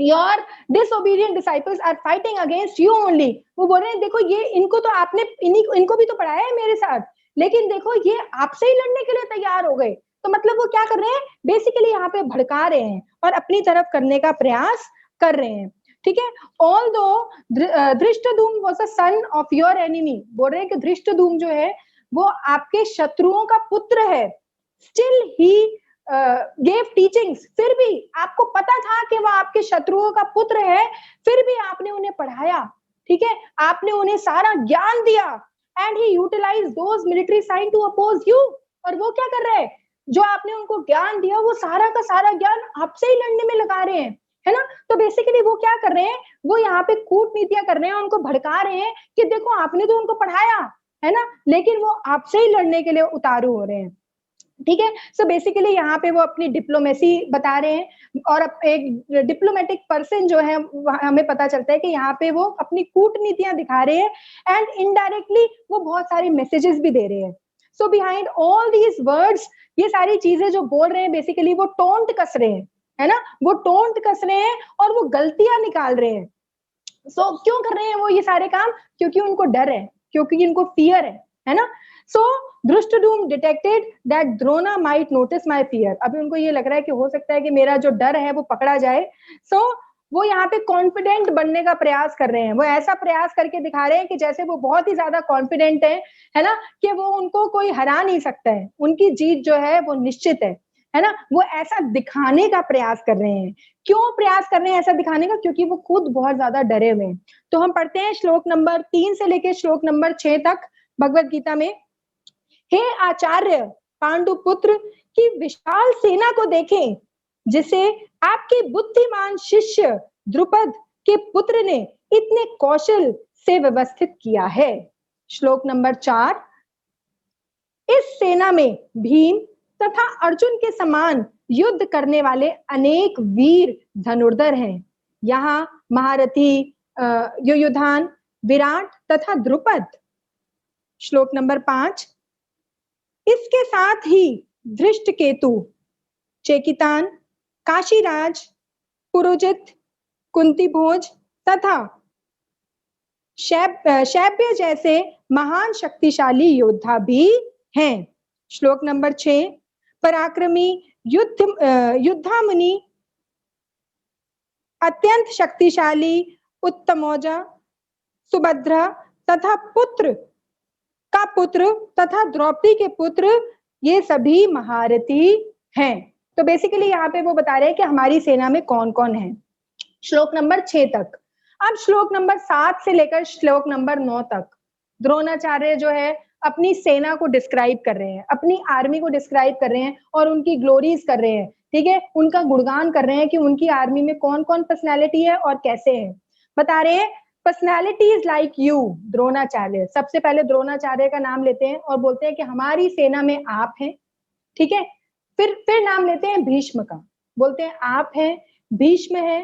Your disobedient disciples are fighting against you only। वो बोल रहे हैं देखो ये इनको तो आपने इनको भी तो पढ़ाया है मेरे साथ, लेकिन देखो ये आपसे ही लड़ने के लिए तैयार हो गए, तो मतलब वो क्या कर रहे हैं, बेसिकली यहाँ पे भड़का रहे हैं और अपनी तरफ करने का प्रयास कर रहे हैं, ठीक है। Although Dhrishtadyumna was a son of your enemy, बोल रहे हैं कि धृष्टद्युम्न जो है वो आपके शत्रुओं का पुत्र है, स्टिल ही गेव टीचिंग्स, फिर भी आपको पता था कि वो आपके शत्रुओं का पुत्र है, फिर भी आपने उन्हें पढ़ाया, ठीक है, आपने उन्हें सारा ज्ञान दिया, and he utilize those military sign to oppose you, और वो क्या कर रहे हैं, जो आपने उनको ज्ञान दिया वो सारा का सारा ज्ञान आपसे ही लड़ने में लगा रहे हैं, है ना। तो बेसिकली वो क्या कर रहे हैं, वो यहाँ पे कूटनीतियां कर रहे हैं, उनको भड़का रहे हैं कि देखो आपने तो उनको पढ़ाया, है ना, लेकिन वो आपसे ही लड़ने के लिए उतारू हो रहे हैं, ठीक है। सो बेसिकली यहाँ पे वो अपनी डिप्लोमेसी बता रहे हैं, और एक डिप्लोमेटिक पर्सन जो है हमें पता चलता है कि यहाँ पे वो अपनी कूटनीतियां दिखा रहे हैं, एंड इनडायरेक्टली वो बहुत सारे मैसेजेस भी दे रहे हैं। सो बिहाइंड ऑल दीज वर्ड्स, ये सारी चीजें जो बोल रहे हैं बेसिकली वो टोंट कस रहे हैं, है ना, वो टोंट कस रहे हैं और वो गलतियां निकाल रहे हैं। सो क्यों कर रहे हैं वो ये सारे काम, क्योंकि उनको डर है, क्योंकि इनको फियर है ना। So Dhrishtadyumna detected that Drona might notice my fear, अभी उनको ये लग रहा है कि हो सकता है कि मेरा जो डर है वो पकड़ा जाए। सो वो यहाँ पे कॉन्फिडेंट बनने का प्रयास कर रहे हैं, वो ऐसा प्रयास करके दिखा रहे हैं कि जैसे वो बहुत ही ज्यादा कॉन्फिडेंट है ना, कि वो उनको कोई हरा नहीं सकता है, उनकी जीत जो है वो निश्चित है ना, वो ऐसा दिखाने का प्रयास कर रहे हैं। क्यों प्रयास कर रहे हैं ऐसा दिखाने का, क्योंकि वो खुद बहुत ज्यादा डरे हुए हैं। तो हम पढ़ते हैं श्लोक नंबर 3 से लेकर श्लोक नंबर 6 तक भगवत गीता में। हे आचार्य पांडुपुत्र की विशाल सेना को देखें, जिसे आपके बुद्धिमान शिष्य द्रुपद के पुत्र ने इतने कौशल से व्यवस्थित किया है। श्लोक नंबर 4, इस सेना में भीम तथा अर्जुन के समान युद्ध करने वाले अनेक वीर धनुर्धर हैं। यहाँ महारथी युयुधान, विराट तथा द्रुपद। श्लोक नंबर 5, इसके साथ ही धृष्टकेतु, चेकितान, काशीराज, पुरोजित, कुंतीभोज तथा शैब्य जैसे महान शक्तिशाली योद्धा भी हैं। श्लोक नंबर 6, पराक्रमी युद्धामुनि, अत्यंत शक्तिशाली उत्तमौजा, सुभद्रा तथा पुत्र तथा द्रौपदी के पुत्र, ये सभी महारथी हैं। तो बेसिकली यहाँ पे वो बता रहे हैं कि हमारी सेना में कौन कौन है, श्लोक नंबर 6 तक। अब श्लोक नंबर 7 से लेकर श्लोक नंबर 9 तक द्रोणाचार्य जो है अपनी सेना को डिस्क्राइब कर रहे हैं, अपनी आर्मी को डिस्क्राइब कर रहे हैं और उनकी ग्लोरीज कर रहे हैं, ठीक है, उनका गुणगान कर रहे हैं कि उनकी आर्मी में कौन कौन पर्सनैलिटी है और कैसे है। बता रहे हैं पर्सनैलिटीज लाइक यू द्रोणाचार्य, सबसे पहले द्रोणाचार्य का नाम लेते हैं और बोलते हैं कि हमारी सेना में आप हैं, ठीक है। फिर नाम लेते हैं भीष्म का, बोलते हैं आप हैं, भीष्म है,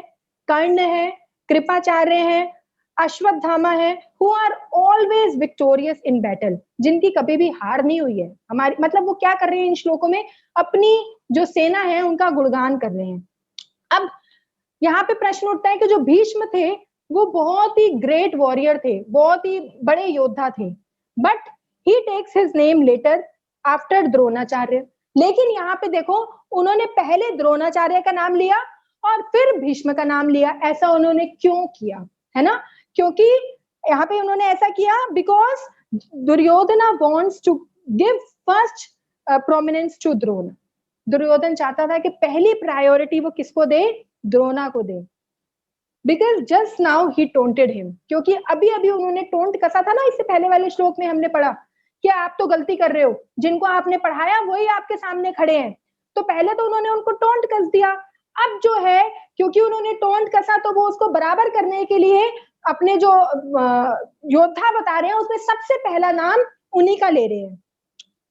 कर्ण है, कृपाचार्य है, अश्वत्थामा है, who are always victorious in battle, जिनकी कभी भी हार नहीं हुई है। हमारी मतलब वो क्या कर रहे हैं इन श्लोकों में, अपनी जो सेना है उनका गुणगान कर रहे हैं। अब यहाँ पे प्रश्न उठता है कि जो भीष्म थे वो बहुत ही ग्रेट वॉरियर थे, बहुत ही बड़े योद्धा थे, but he takes his name later after Dronacharya. लेकिन यहाँ पे देखो उन्होंने पहले द्रोणाचार्य का नाम लिया और फिर भीष्म का नाम लिया, ऐसा उन्होंने क्यों किया, है ना, क्योंकि यहाँ पे उन्होंने ऐसा किया because Duryodhana wants to give first prominence to Drona. Duryodhan चाहता था कि पहली प्रायोरिटी वो किसको दे, द्रोणा को दे, because just now he taunted him, क्योंकि अभी अभी उन्होंने टोंट कसा था ना, इससे पहले वाले श्लोक में हमने पढ़ा कि आप तो गलती कर रहे हो, जिनको आपने पढ़ाया वही आपके सामने खड़े हैं। तो पहले तो उन्होंने उनको टोंट कस दिया, अब जो है क्योंकि उन्होंने टोंट कसा तो वो उसको बराबर करने के लिए अपने जो योद्धा बता रहे हैं उसमें सबसे पहला नाम उन्हीं का ले रहे हैं।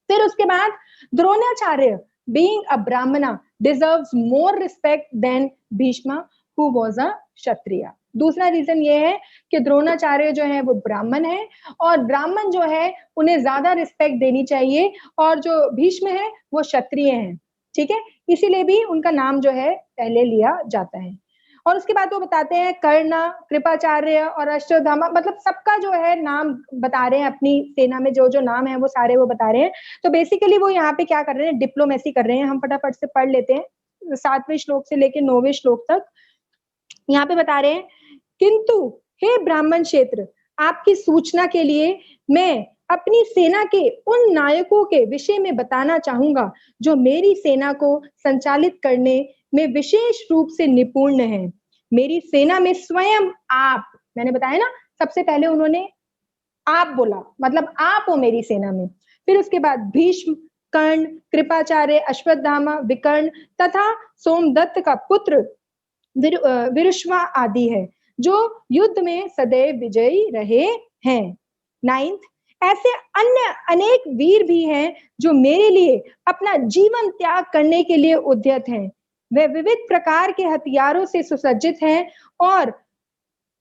फिर उसके बाद Dronacharya being a brahmana deserves more respect than Bhishma who was a क्षत्रिय। दूसरा रीजन ये है कि द्रोणाचार्य जो है वो ब्राह्मण है और ब्राह्मण जो है उन्हें ज्यादा रिस्पेक्ट देनी चाहिए, और जो भीष्म है वो क्षत्रिय हैं, ठीक है, इसीलिए भी उनका नाम जो है पहले लिया जाता है। और उसके बाद वो बताते हैं कर्ण, कृपाचार्य और अश्वत्थामा, मतलब सबका जो है नाम बता रहे हैं, अपनी सेना में जो जो नाम है वो सारे वो बता रहे हैं। तो बेसिकली वो यहाँ पे क्या कर रहे हैं, डिप्लोमेसी कर रहे हैं। हम फटाफट से पढ़ लेते हैं 7वें श्लोक से लेकर 9वें श्लोक तक। यहाँ पे बता रहे हैं, किंतु हे ब्राह्मण क्षेत्र, आपकी सूचना के लिए मैं अपनी सेना के उन नायकों के विषय में बताना चाहूंगा जो मेरी सेना को संचालित करने में विशेष रूप से निपुण है। मेरी सेना में स्वयं आप, मैंने बताया ना, सबसे पहले उन्होंने आप बोला, मतलब आप हो मेरी सेना में। फिर उसके बाद भीष्म, कर्ण, कृपाचार्य, अश्वत्थामा, विकर्ण तथा सोमदत्त का पुत्र विरुष्वा आदि है, जो युद्ध में सदैव विजयी रहे हैं। 9th, ऐसे अन्य अनेक वीर भी हैं जो मेरे लिए अपना जीवन त्याग करने के लिए उद्यत हैं। वे विविध प्रकार के हथियारों से सुसज्जित हैं और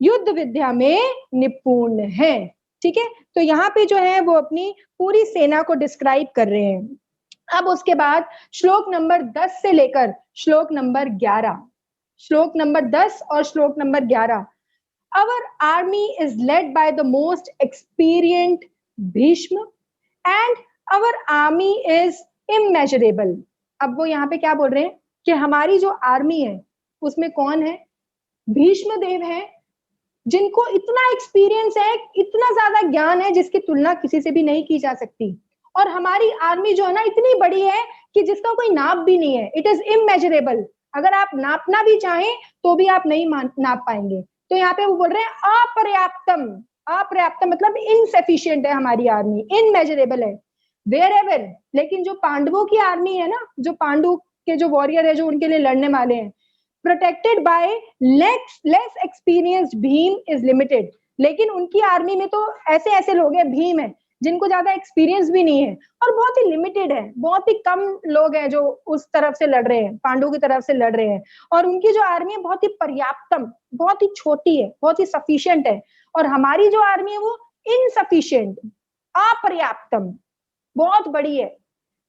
युद्ध विद्या में निपुण हैं। ठीक है, तो यहाँ पे जो है वो अपनी पूरी सेना को डिस्क्राइब कर रहे हैं। अब उसके बाद श्लोक नंबर 10 से लेकर श्लोक नंबर 11, श्लोक नंबर 10 और श्लोक number 11। Our army is led by the most experienced Bhishma and our army is immeasurable. अब वो यहाँ पे क्या बोल रहे हैं कि हमारी जो आर्मी है उसमें कौन है, भीष्म देव है, जिनको इतना एक्सपीरियंस है, इतना ज्यादा ज्ञान है जिसकी तुलना किसी से भी नहीं की जा सकती। और हमारी आर्मी जो है ना इतनी बड़ी है कि जिसका कोई नाप भी नहीं है। इट इज इमेजरेबल, अगर आप नापना भी चाहें तो भी आप नहीं नाप पाएंगे। तो यहाँ पे वो बोल रहे हैं अपर्याप्तम, अपर्याप्तम मतलब इनसफिशिएंट है हमारी आर्मी, इनमेजरेबल है। वेयर एवर, लेकिन जो पांडवों की आर्मी है ना, जो पांडु के जो वॉरियर है, जो उनके लिए लड़ने वाले हैं, protected by less experienced Bhim is limited. लेकिन उनकी आर्मी में तो ऐसे ऐसे लोग हैं, भीम है, जिनको ज्यादा एक्सपीरियंस भी नहीं है और बहुत ही लिमिटेड है, बहुत ही कम लोग हैं जो उस तरफ से लड़ रहे हैं, पांडु की तरफ से लड़ रहे हैं। और उनकी जो आर्मी है बहुत ही पर्याप्तम, बहुत ही छोटी है, बहुत ही सफिशिएंट है। और हमारी जो आर्मी है वो इनसफिशिएंट, अपर्याप्तम, बहुत बड़ी है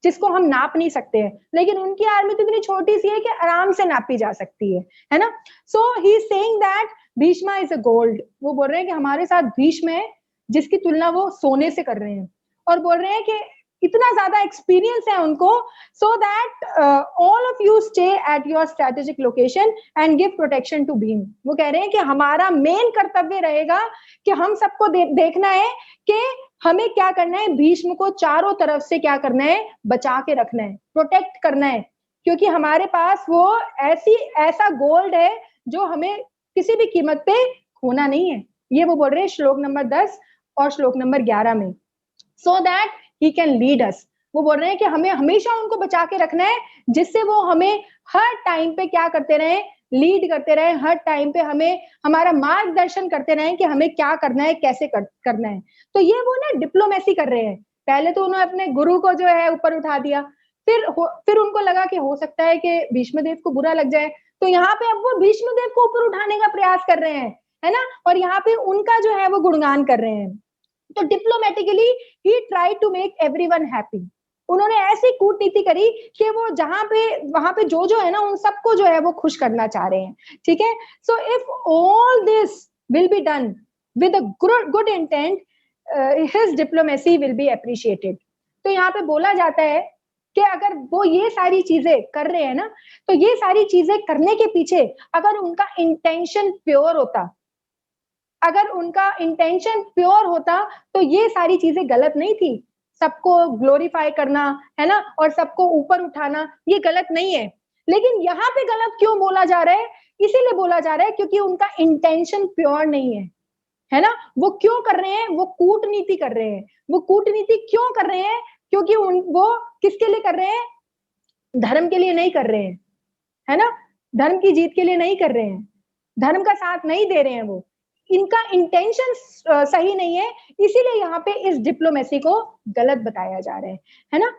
जिसको हम नाप नहीं सकते हैं। लेकिन उनकी आर्मी तो इतनी छोटी सी है कि आराम से नापी जा सकती है ना। So he is saying that Bhishma is a gold. वो बोल रहे हैं कि हमारे साथ भीष्म है जिसकी तुलना वो सोने से कर रहे हैं। और बोल रहे हैं कि इतना ज्यादा एक्सपीरियंस है उनको, so that all of you stay at your strategic location and give protection to Bhim. वो कह रहे हैं कि हमारा मेन कर्तव्य रहेगा कि हम सबको देखना है कि हमें क्या करना है, भीष्म को चारों तरफ से क्या करना है, बचा के रखना है, प्रोटेक्ट करना है, क्योंकि हमारे पास वो ऐसा गोल्ड है जो हमें किसी भी कीमत पे खोना नहीं है। ये वो बोल रहे हैं श्लोक नंबर 10 और श्लोक नंबर 11 में। So that he can lead us. वो बोल रहे हैं कि हमें हमेशा उनको बचा के रखना है, जिससे वो हमें हर टाइम पे क्या करते रहे, लीड करते रहे, हर टाइम पे हमें हमारा मार्गदर्शन करते रहे कि हमें क्या करना है, कैसे करना है। तो ये वो ना डिप्लोमेसी कर रहे हैं। पहले तो उन्होंने अपने गुरु को जो है ऊपर उठा दिया, फिर उनको लगा कि हो सकता है कि भीष्मदेव को बुरा लग जाए, तो यहाँ पे अब वो भीष्मदेव को ऊपर उठाने का प्रयास कर रहे हैं, है ना। और यहाँ पे उनका जो है वो गुणगान कर रहे हैं। तो diplomatically he try to make everyone happy. उन्होंने ऐसी कूटनीति करी कि वो वहां पे जो है ना, उन सबको जो है वो खुश करना चाह रहे हैं। ठीक है, so if all this will be done with a good intent, his diplomacy will be appreciated. तो यहाँ पे बोला जाता है कि अगर वो ये सारी चीजें कर रहे हैं ना, तो ये सारी चीजें करने के पीछे अगर उनका इंटेंशन प्योर होता, अगर उनका इंटेंशन प्योर होता तो ये सारी चीजें गलत नहीं थी। सबको ग्लोरीफाई करना, है ना, और सबको ऊपर उठाना, ये गलत नहीं है। लेकिन यहाँ पे गलत क्यों बोला जा रहा है? इसीलिए बोला जा रहा है क्योंकि उनका इंटेंशन प्योर नहीं है ना। वो क्यों कर रहे हैं? वो कूटनीति कर रहे हैं। वो कूटनीति क्यों कर रहे हैं? क्योंकि वो किसके लिए कर रहे हैं? धर्म के लिए नहीं कर रहे हैं, है ना। धर्म की जीत के लिए नहीं कर रहे हैं, धर्म का साथ नहीं दे रहे हैं। वो इनका इंटेंशन सही नहीं है, इसीलिए यहाँ पे इस डिप्लोमेसी को गलत बताया जा रहा है ना।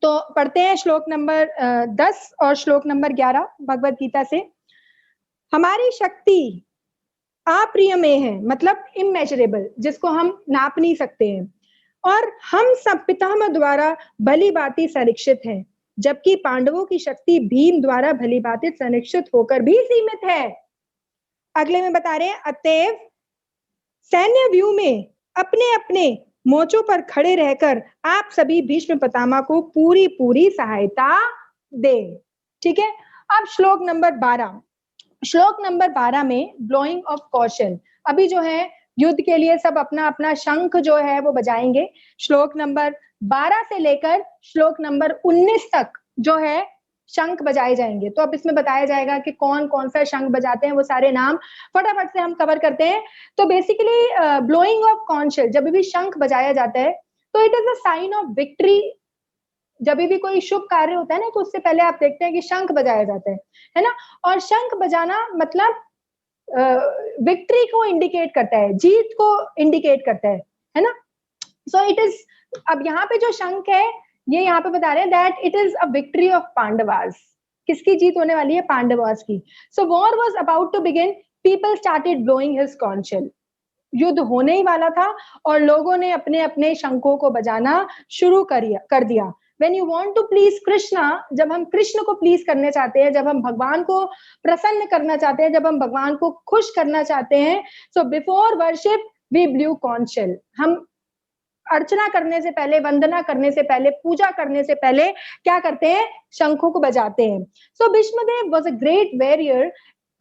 तो पढ़ते हैं श्लोक नंबर 10 और श्लोक नंबर 11 भगवत गीता से। हमारी शक्ति अप्रियमेय है, मतलब इमेजरेबल, जिसको हम नाप नहीं सकते हैं, और हम सब पितामह द्वारा भली भांति संरक्षित हैं, जबकि पांडवों की शक्ति भीम द्वारा भली भांति संरक्षित होकर भी सीमित है। अगले में बता रहे हैं, अतएव सैन्य व्यू में अपने अपने मोर्चों पर खड़े रहकर आप सभी भीष्म पितामह को पूरी पूरी सहायता दें। ठीक है, अब श्लोक नंबर 12, श्लोक नंबर 12 में ब्लोइंग ऑफ कौशल, अभी जो है युद्ध के लिए सब अपना अपना शंख जो है वो बजाएंगे। श्लोक नंबर 12 से लेकर श्लोक नंबर 19 तक जो है शंख बजाए जाएंगे। तो अब इसमें बताया जाएगा कि कौन कौन सा शंख बजाते हैं, वो सारे नाम फटाफट से हम कवर करते हैं। तो बेसिकली ब्लोइंग ऑफ कॉन्शल, जब भी शंख बजाया जाता है तो it is a sign of victory. जब भी कोई शुभ कार्य होता है ना, तो उससे पहले आप देखते हैं कि शंख बजाया जाता है ना। और शंख बजाना मतलब विक्ट्री को इंडिकेट करता है, जीत को इंडिकेट करता है ना। सो इट इज, अब यहाँ पे जो शंख है ये यहाँ पे बता रहे हैं that it is a victory of Pandavas. किसकी जीत होने वाली है? पांडवास की। So war was about to begin, people started blowing his conch shell, युद्ध होने ही वाला था और लोगों ने अपने अपने शंखों को बजाना शुरू कर दिया। When you want to please Krishna, जब हम कृष्ण को प्लीज करने चाहते हैं, जब हम भगवान को प्रसन्न करना चाहते हैं, जब हम भगवान को खुश करना चाहते हैं, so before worship we blew conch shell। हम अर्चना करने से पहले, वंदना करने से पहले, पूजा करने से पहले क्या करते हैं? शंखों को बजाते हैं। So Bhishmadev was a great warrior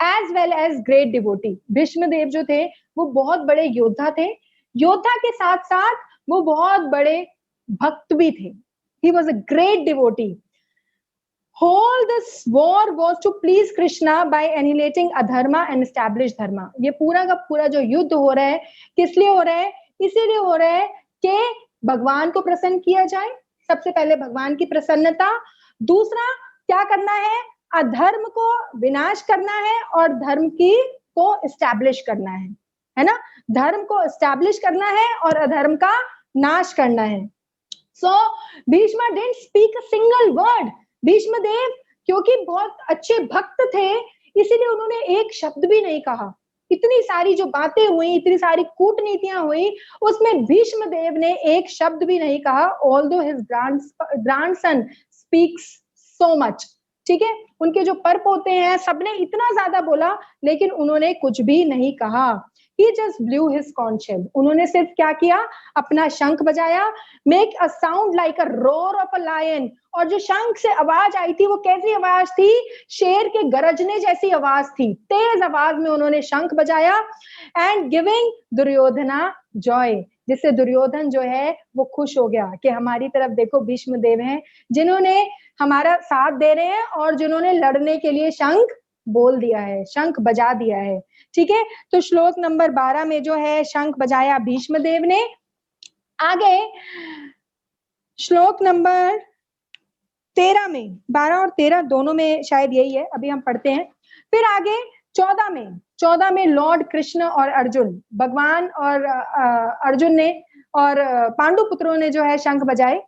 as well as great devotee। Bhishmadev जो थे वो बहुत बड़े योद्धा थे, योद्धा के साथ साथ वो बहुत बड़े भक्त भी थे। He was a great devotee। Whole this war was to please Krishna by annihilating adharma and establish dharma। ये पूरा का पूरा जो युद्ध हो रहा है किस लिए हो रहा है? इसीलिए हो रहा है कि भगवान को प्रसन्न किया जाए। सबसे पहले भगवान की प्रसन्नता, दूसरा क्या करना है? अधर्म को विनाश करना है और धर्म की को एस्टैब्लिश करना है ना। धर्म को एस्टैब्लिश करना है और अधर्म का नाश करना है। So Bhishma didn't speak a single word। Bhishmadev क्योंकि बहुत अच्छे भक्त थे इसीलिए उन्होंने एक शब्द भी नहीं कहा। इतनी सारी जो बातें हुई, इतनी सारी कूटनीतियां हुई, उसमें भीष्मदेव ने एक शब्द भी नहीं कहा। Although his grandson speaks so much। ठीक है, उनके जो पर पोते हैं सबने इतना ज्यादा बोला लेकिन उन्होंने कुछ भी नहीं कहा। He just blew his conch shell। उन्होंने सिर्फ क्या किया? अपना शंख बजाया। Make a sound like a roar of a lion। और जो शंख से आवाज आई थी वो कैसी आवाज थी? शेर के गरजने जैसी आवाज थी। तेज आवाज में उन्होंने शंख बजाया। And giving दुर्योधना joy, जिससे दुर्योधन जो है वो खुश हो गया कि हमारी तरफ देखो भीष्मदेव हैं जिन्होंने हमारा साथ दे रहे हैं और जिन्होंने लड़ने के लिए शंख बोल दिया है, शंख बजा दिया है। ठीक है, तो श्लोक नंबर 12 में जो है शंख बजाया भीष्मदेव ने। आगे श्लोक नंबर 13 में, 12 और 13 दोनों में शायद यही है, अभी हम पढ़ते हैं। फिर आगे 14 में लॉर्ड कृष्ण और अर्जुन, भगवान और अर्जुन ने और पांडु पुत्रों ने जो है शंख बजाए।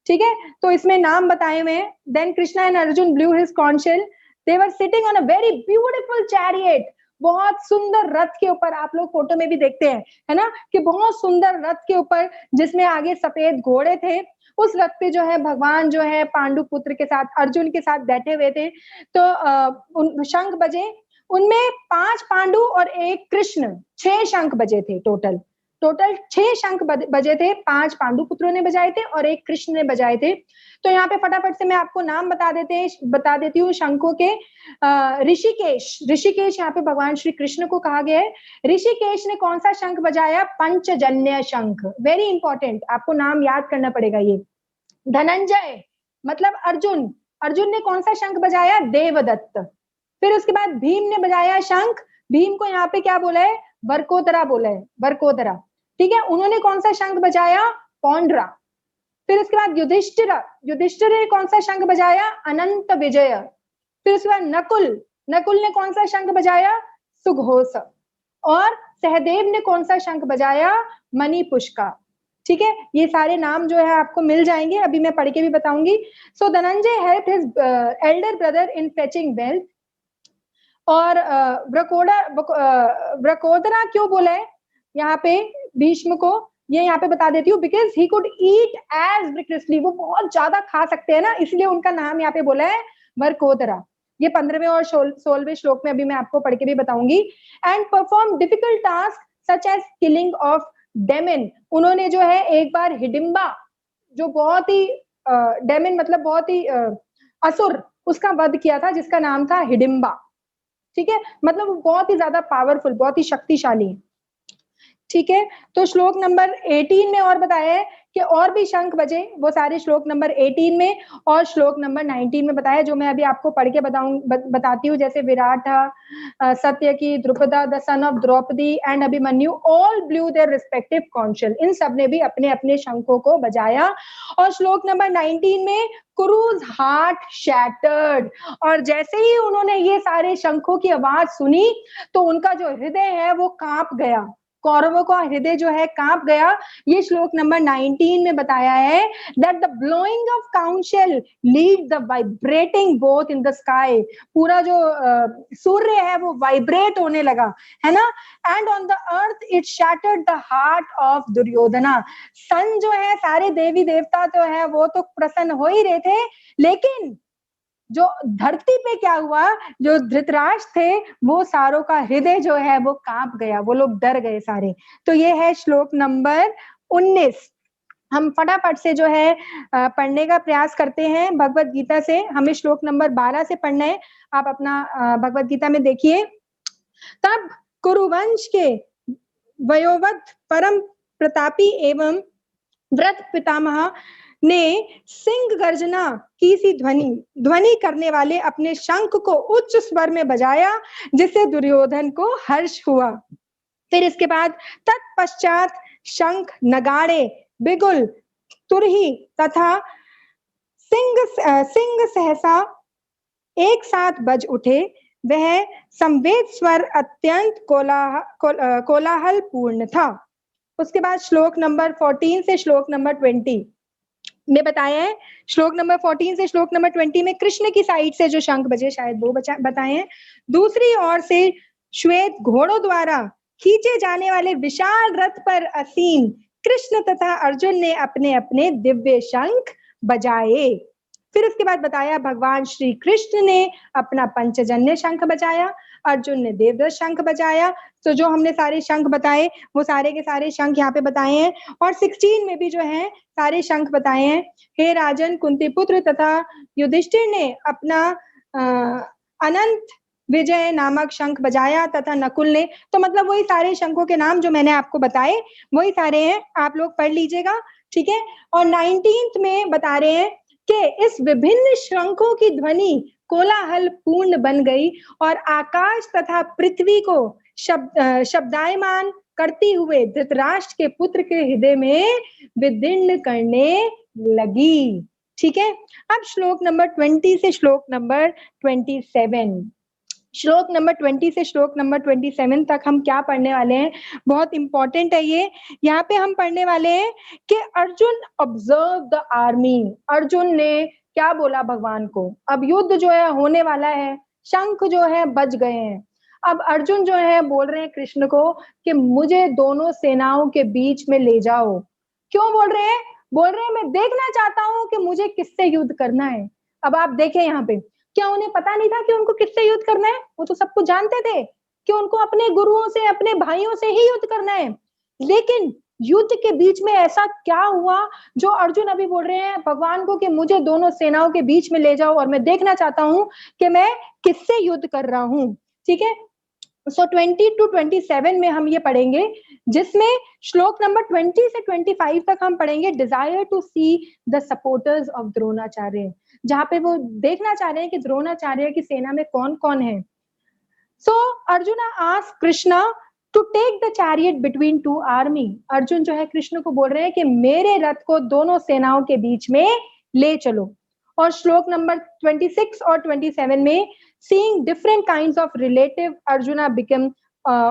ठीक है, तो इसमें नाम बताए हुए हैं। Then Krishna and Arjun blew his conch shell. They were sitting on a very beautiful chariot. बहुत सुंदर रथ के ऊपर, आप लोग फोटो में भी देखते हैं है ना कि बहुत सुंदर रथ के ऊपर जिसमें आगे सफेद घोड़े थे। उस रथ पे जो है भगवान जो है पांडु पुत्र के साथ, अर्जुन के साथ बैठे हुए थे। तो शंख बजे, उनमें 5 पांडु और 1 कृष्ण, 6 शंख बजे थे। टोटल 6 शंख बजे थे। 5 पांडु पुत्रों ने बजाए थे और 1 कृष्ण ने बजाए थे। तो यहाँ पे फटाफट से मैं आपको नाम बता देती हूँ शंखों के। ऋषिकेश यहाँ पे भगवान श्री कृष्ण को कहा गया है। ऋषिकेश ने कौन सा शंख बजाया? पंचजन्य शंख। वेरी इंपॉर्टेंट, आपको नाम याद करना पड़ेगा ये। धनंजय मतलब अर्जुन ने कौन सा शंख बजाया? देवदत्त। फिर उसके बाद भीम ने बजाया शंख। भीम को यहाँ पे क्या बोला है? वर्कोदरा बोला है, वर्कोदरा। ठीक है, उन्होंने कौन सा शंख बजाया? पौंड्रा। फिर उसके बाद युधिष्ठिर ने कौन सा शंख बजाया? अनंत विजय। फिर उसके बाद नकुल ने कौन सा शंख बजाया? सुघोष। और सहदेव ने कौन सा शंख बजाया? मणिपुष्का। ठीक है, ये सारे नाम जो है आपको मिल जाएंगे, अभी मैं पढ़ के भी बताऊंगी। So Dhananjay help his elder brother in fetching wealth. और व्रकोदरा क्यों बोला है यहाँ पे भीष्म को, ये यहाँ पे बता देती हूँ। Because he could eat as vicariously, वो बहुत ज्यादा खा सकते हैं ना, इसलिए उनका नाम यहाँ पे बोला है वर्कोदरा। ये 15वें और 16वें श्लोक में अभी मैं आपको पढ़ के भी बताऊंगी। And perform difficult task such as killing of demon, उन्होंने जो है एक बार हिडिंबा, जो बहुत ही डेमन मतलब बहुत ही असुर, उसका वध किया था जिसका नाम था हिडिंबा। ठीक है, मतलब वो बहुत ही ज्यादा पावरफुल, बहुत ही शक्तिशाली। ठीक है, तो श्लोक नंबर 18 में और बताया है कि और भी शंख बजे, वो सारे श्लोक नंबर 18 में और श्लोक नंबर 19 में बताया, जो मैं अभी आपको पढ़ के बताती हूँ। जैसे Virat, Satyaki, Drupada the son of Draupadi and Abhimanyu all blew their respective conch shells, इन सब ने भी अपने अपने शंखों को बजाया। और श्लोक नंबर 19 में कुरुज हार्ट शैटर्ड, और जैसे ही उन्होंने ये सारे शंखों की आवाज सुनी तो उनका जो हृदय है वो कांप गया, कौरवों का हृदय जो है कांप गया। ये श्लोक नंबर 19 में बताया है that the blowing of council lead the vibrating both in the sky, पूरा जो सूर्य है वो वाइब्रेट होने लगा, है ना। And on the earth it shattered the heart of Duryodhana, son जो है, सारे देवी देवता तो है वो तो प्रसन्न हो ही रहे थे, लेकिन जो धरती पे क्या हुआ, जो धृतराष्ट्र थे वो सारों का हृदय जो है वो कांप गया, वो लोग डर गए सारे। तो ये है श्लोक नंबर 19। हम फटाफट से जो है पढ़ने का प्रयास करते हैं भगवत गीता से। हमें श्लोक नंबर 12 से पढ़ना है। आप अपना भगवत गीता में देखिए। तब कुरुवंश के वयोवत परम प्रतापी एवं व्रत पितामह ने सिंह गर्जना की सी ध्वनि करने वाले अपने शंख को उच्च स्वर में बजाया, जिससे दुर्योधन को हर्ष हुआ। फिर इसके बाद तत्पश्चात शंख, नगाड़े, बिगुल, तुरही तथा सिंह सहसा एक साथ बज उठे। वह संवेद स्वर अत्यंत कोलाहल पूर्ण था। उसके बाद श्लोक नंबर 14 से श्लोक नंबर 20 में बताया है। श्लोक नंबर 14 से श्लोक नंबर 20 में कृष्ण की साइड से जो शंख बजे, शायद वो बताए हैं। दूसरी ओर से श्वेत घोड़ों द्वारा खींचे जाने वाले विशाल रथ पर आसीन कृष्ण तथा अर्जुन ने अपने अपने दिव्य शंख बजाए। फिर उसके बाद बताया भगवान श्री कृष्ण ने अपना पंचजन्य शंख बजाया, अर्जुन ने देवदत्त शंख बजाया। तो जो हमने सारे शंख बताए वो सारे के सारे शंख यहाँ पे बताए हैं। और 16 में भी जो है सारे शंख बताए हैं। हे राजन, कुंती पुत्र तथा युधिष्ठिर ने अपना अनंत विजय नामक शंख बजाया तथा नकुल ने, तो मतलब वही सारे शंखों के नाम जो मैंने आपको बताए वही सारे हैं, आप लोग पढ़ लीजिएगा। ठीक है। और 19 में बता रहे हैं कि इस विभिन्न शंखों की ध्वनि कोलाहल पूर्ण बन गई और आकाश तथा पृथ्वी को शब्दायमान करती हुए धृतराष्ट्र के पुत्र के हृदय में विदीर्ण करने लगी। ठीक है। अब श्लोक नंबर 20 से श्लोक नंबर 27, श्लोक नंबर 20 से श्लोक नंबर 27 तक हम क्या पढ़ने वाले हैं, बहुत इंपॉर्टेंट है ये। यहाँ पे हम पढ़ने वाले हैं कि Arjun observe the army. Arjun ने क्या बोला भगवान को, अब युद्ध जो है होने वाला है, शंख जो है बज गए हैं। अब अर्जुन जो है बोल रहे हैं कृष्ण को कि मुझे दोनों सेनाओं के बीच में ले जाओ। क्यों बोल रहे हैं? बोल रहे हैं मैं देखना चाहता हूं कि मुझे किससे युद्ध करना है। अब आप देखें यहाँ पे, क्या उन्हें पता नहीं था कि उनको किससे युद्ध करना है? वो तो सब कुछ जानते थे कि उनको अपने गुरुओं से, अपने भाइयों से ही युद्ध करना है। लेकिन युद्ध के बीच में ऐसा क्या हुआ जो अर्जुन अभी बोल रहे हैं भगवान को कि मुझे दोनों सेनाओं के बीच में ले जाओ और मैं देखना चाहता हूं कि मैं किससे युद्ध कर रहा हूं। ठीक है। सो 20 to 27 में हम ये पढ़ेंगे, जिसमें श्लोक नंबर 20 से 25 तक हम पढ़ेंगे desire to see the supporters of Dronacharya, जहां पे वो देखना चाह रहे हैं कि द्रोणाचार्य की सेना में कौन कौन है। So Arjun asked Krishna to take the chariot between two army. Arjun जो है कृष्ण को बोल रहे हैं कि मेरे रथ को दोनों सेनाओं के बीच में ले चलो। और श्लोक नंबर 26 और 27 में seeing different kinds of relative, Arjuna became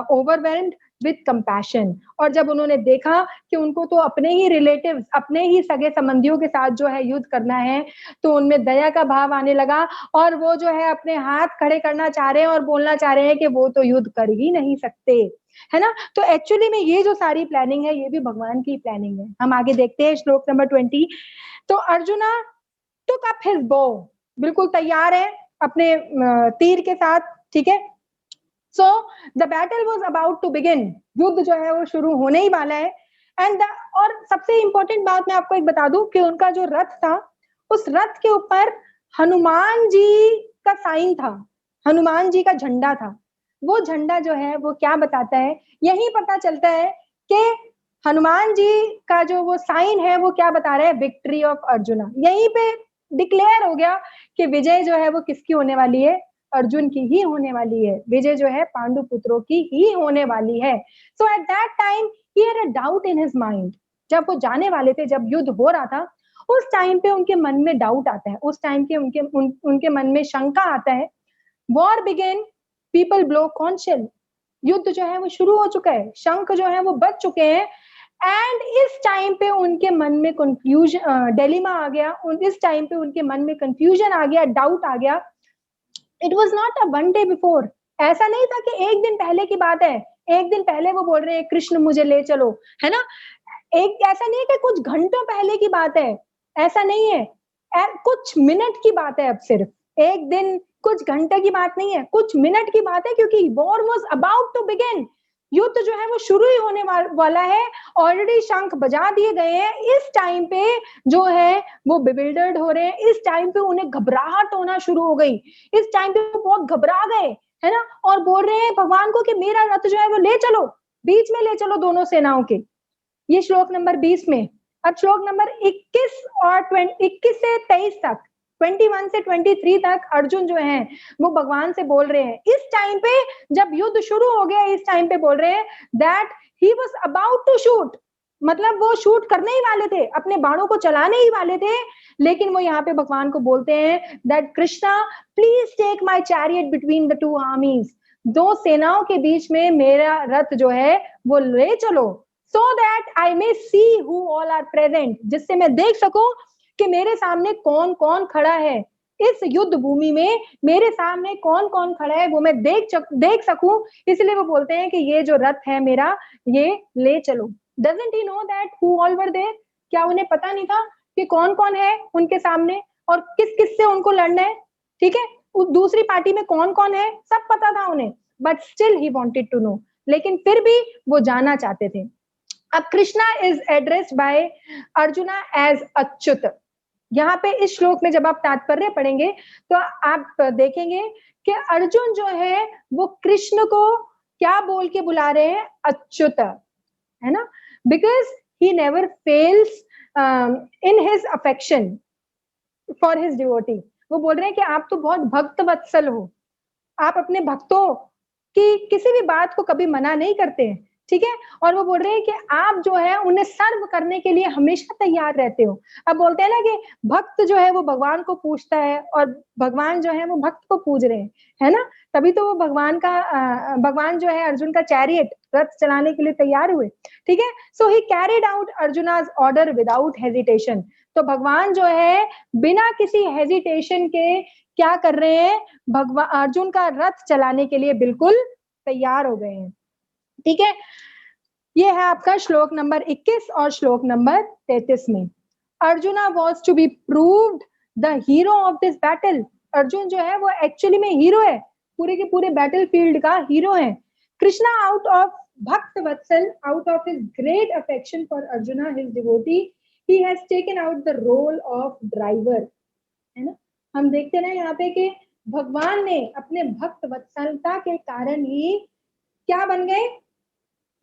overwhelmed with compassion। और जब उन्होंने देखा कि उनको तो अपने ही रिलेटिव्स, अपने ही सगे संबंधियों के साथ जो है युद्ध करना है, तो उनमें दया का भाव आने लगा और वो जो है अपने हाथ खड़े करना चाह रहे हैं और बोलना चाह रहे हैं कि वो तो युद्ध कर ही नहीं सकते, है ना। तो एक्चुअली में ये जो सारी प्लानिंग है ये भी भगवान की प्लानिंग है। हम आगे देखते हैं श्लोक नंबर 20। तो arjuna took up his bow, बिल्कुल तैयार है अपने तीर के साथ, ठीक है। So the battle was about to begin, युद्ध जो है वो शुरू होने ही वाला है। एंड और सबसे इंपॉर्टेंट बात मैं आपको एक बता दूं कि उनका जो रथ था, उस रथ के ऊपर हनुमान जी का साइन था, हनुमान जी का झंडा था। वो झंडा जो है वो क्या बताता है, यही पता चलता है कि हनुमान जी का जो वो साइन है वो क्या बता रहा है, विक्ट्री ऑफ अर्जुना। यहीं पे डिक्लेयर हो गया कि विजय जो है वो किसकी होने वाली है, अर्जुन की ही होने वाली है। विजय जो है पांडु पुत्रों की ही होने वाली है। So at that time he had a doubt in his mind. जब वो जाने वाले थे, जब युद्ध हो रहा था, उस टाइम पे उनके मन में डाउट आता है, उस टाइम के उनके मन में शंका आता है। वॉर बिगेन, पीपल ब्लो कॉन्शियल, युद्ध जो है वो शुरू हो चुका है, शंख जो है वो बज चुके हैं। एंड इस टाइम पे उनके मन में कंफ्यूजन, डिलेमा आ गया, इस टाइम पे उनके मन में कंफ्यूजन आ गया, डाउट आ गया। It was not a one day before, ऐसा नहीं था कि एक दिन पहले की बात है, एक दिन पहले वो बोल रहे हैं कृष्ण मुझे ले चलो, है ना। एक ऐसा नहीं है कि कुछ घंटों पहले की बात है, ऐसा नहीं है, कुछ मिनट की बात है। अब सिर्फ एक दिन कुछ घंटे की बात नहीं है, कुछ मिनट की बात है, क्योंकि war was about to begin, युद्ध जो है वो शुरू ही होने वाला है। ऑलरेडी शंख बजा दिए गए हैं। इस टाइम पे जो है वो बिविल्डर्ड हो रहे हैं, इस टाइम पे उन्हें घबराहट होना शुरू हो गई, इस टाइम पे वो बहुत घबरा गए, है ना। और बोल रहे हैं भगवान को कि मेरा रथ जो है वो ले चलो, बीच में ले चलो दोनों सेनाओं के। ये श्लोक नंबर 20 में। अब श्लोक नंबर 21 और 21 से 23 तक, 21 से 23 तक अर्जुन जो है वो भगवान से बोल रहे हैं। इस टाइम पे जब युद्ध शुरू हो गया, इस टाइम पे बोल रहे हैं that he was about to shoot, मतलब वो शूट करने ही वाले थे, अपने बाणों को चलाने ही वाले थे। लेकिन वो यहाँ पे भगवान को बोलते हैं that Krishna please take my chariot between the two armies, दो सेनाओं के बीच में मेरा रथ जो है वो ले चलो, so that I may see who all are present, जिससे मैं देख सकूं कि मेरे सामने कौन कौन खड़ा है, इस युद्ध भूमि में मेरे सामने कौन कौन खड़ा है वो मैं देख सकूं। इसलिए वो बोलते हैं कि ये जो रथ है मेरा, ये ले चलो। Doesn't he know that who all were there? क्या उन्हें पता नहीं था कि कौन कौन है उनके सामने और किस किस से उनको लड़ना है, ठीक है। दूसरी पार्टी में कौन कौन है सब पता था उन्हें, but still he wanted to know, लेकिन फिर भी वो जानना चाहते थे। अब Krishna is addressed by Arjuna as Achyut. यहाँ पे इस श्लोक में जब आप तात्पर्य पढ़ेंगे तो आप देखेंगे कि अर्जुन जो है वो कृष्ण को क्या बोल के बुला रहे हैं, अच्युत, है ना। Because he never fails in his affection for his devotee. वो बोल रहे हैं कि आप तो बहुत भक्त वत्सल हो, आप अपने भक्तों की किसी भी बात को कभी मना नहीं करते हैं, ठीक है। और वो बोल रहे हैं कि आप जो है उन्हें सर्व करने के लिए हमेशा तैयार रहते हो। अब बोलते हैं ना कि भक्त जो है वो भगवान को पूजता है और भगवान जो है वो भक्त को पूज रहे हैं, है ना। तभी तो वो भगवान जो है अर्जुन का चैरियट, रथ चलाने के लिए तैयार हुए, ठीक है। So he carried out Arjuna's order without hesitation. तो भगवान जो है बिना किसी हेजिटेशन के क्या कर रहे हैं, भगवान अर्जुन का रथ चलाने के लिए बिल्कुल तैयार हो गए हैं, ठीक है। ये है आपका श्लोक नंबर 21 और श्लोक नंबर 33 में। Arjuna was to be proved the hero of this battle. Arjun जो है वो एक्चुअली में हीरो है, पूरे के पूरे बैटल फील्ड का हीरो है। कृष्णा आउट ऑफ भक्त वत्सल, out of his great affection for Arjuna his devotee, he has taken out the role of driver, है ना। हम देखते ना यहाँ पे कि भगवान ने अपने भक्त वत्सलता के कारण ही क्या बन गए,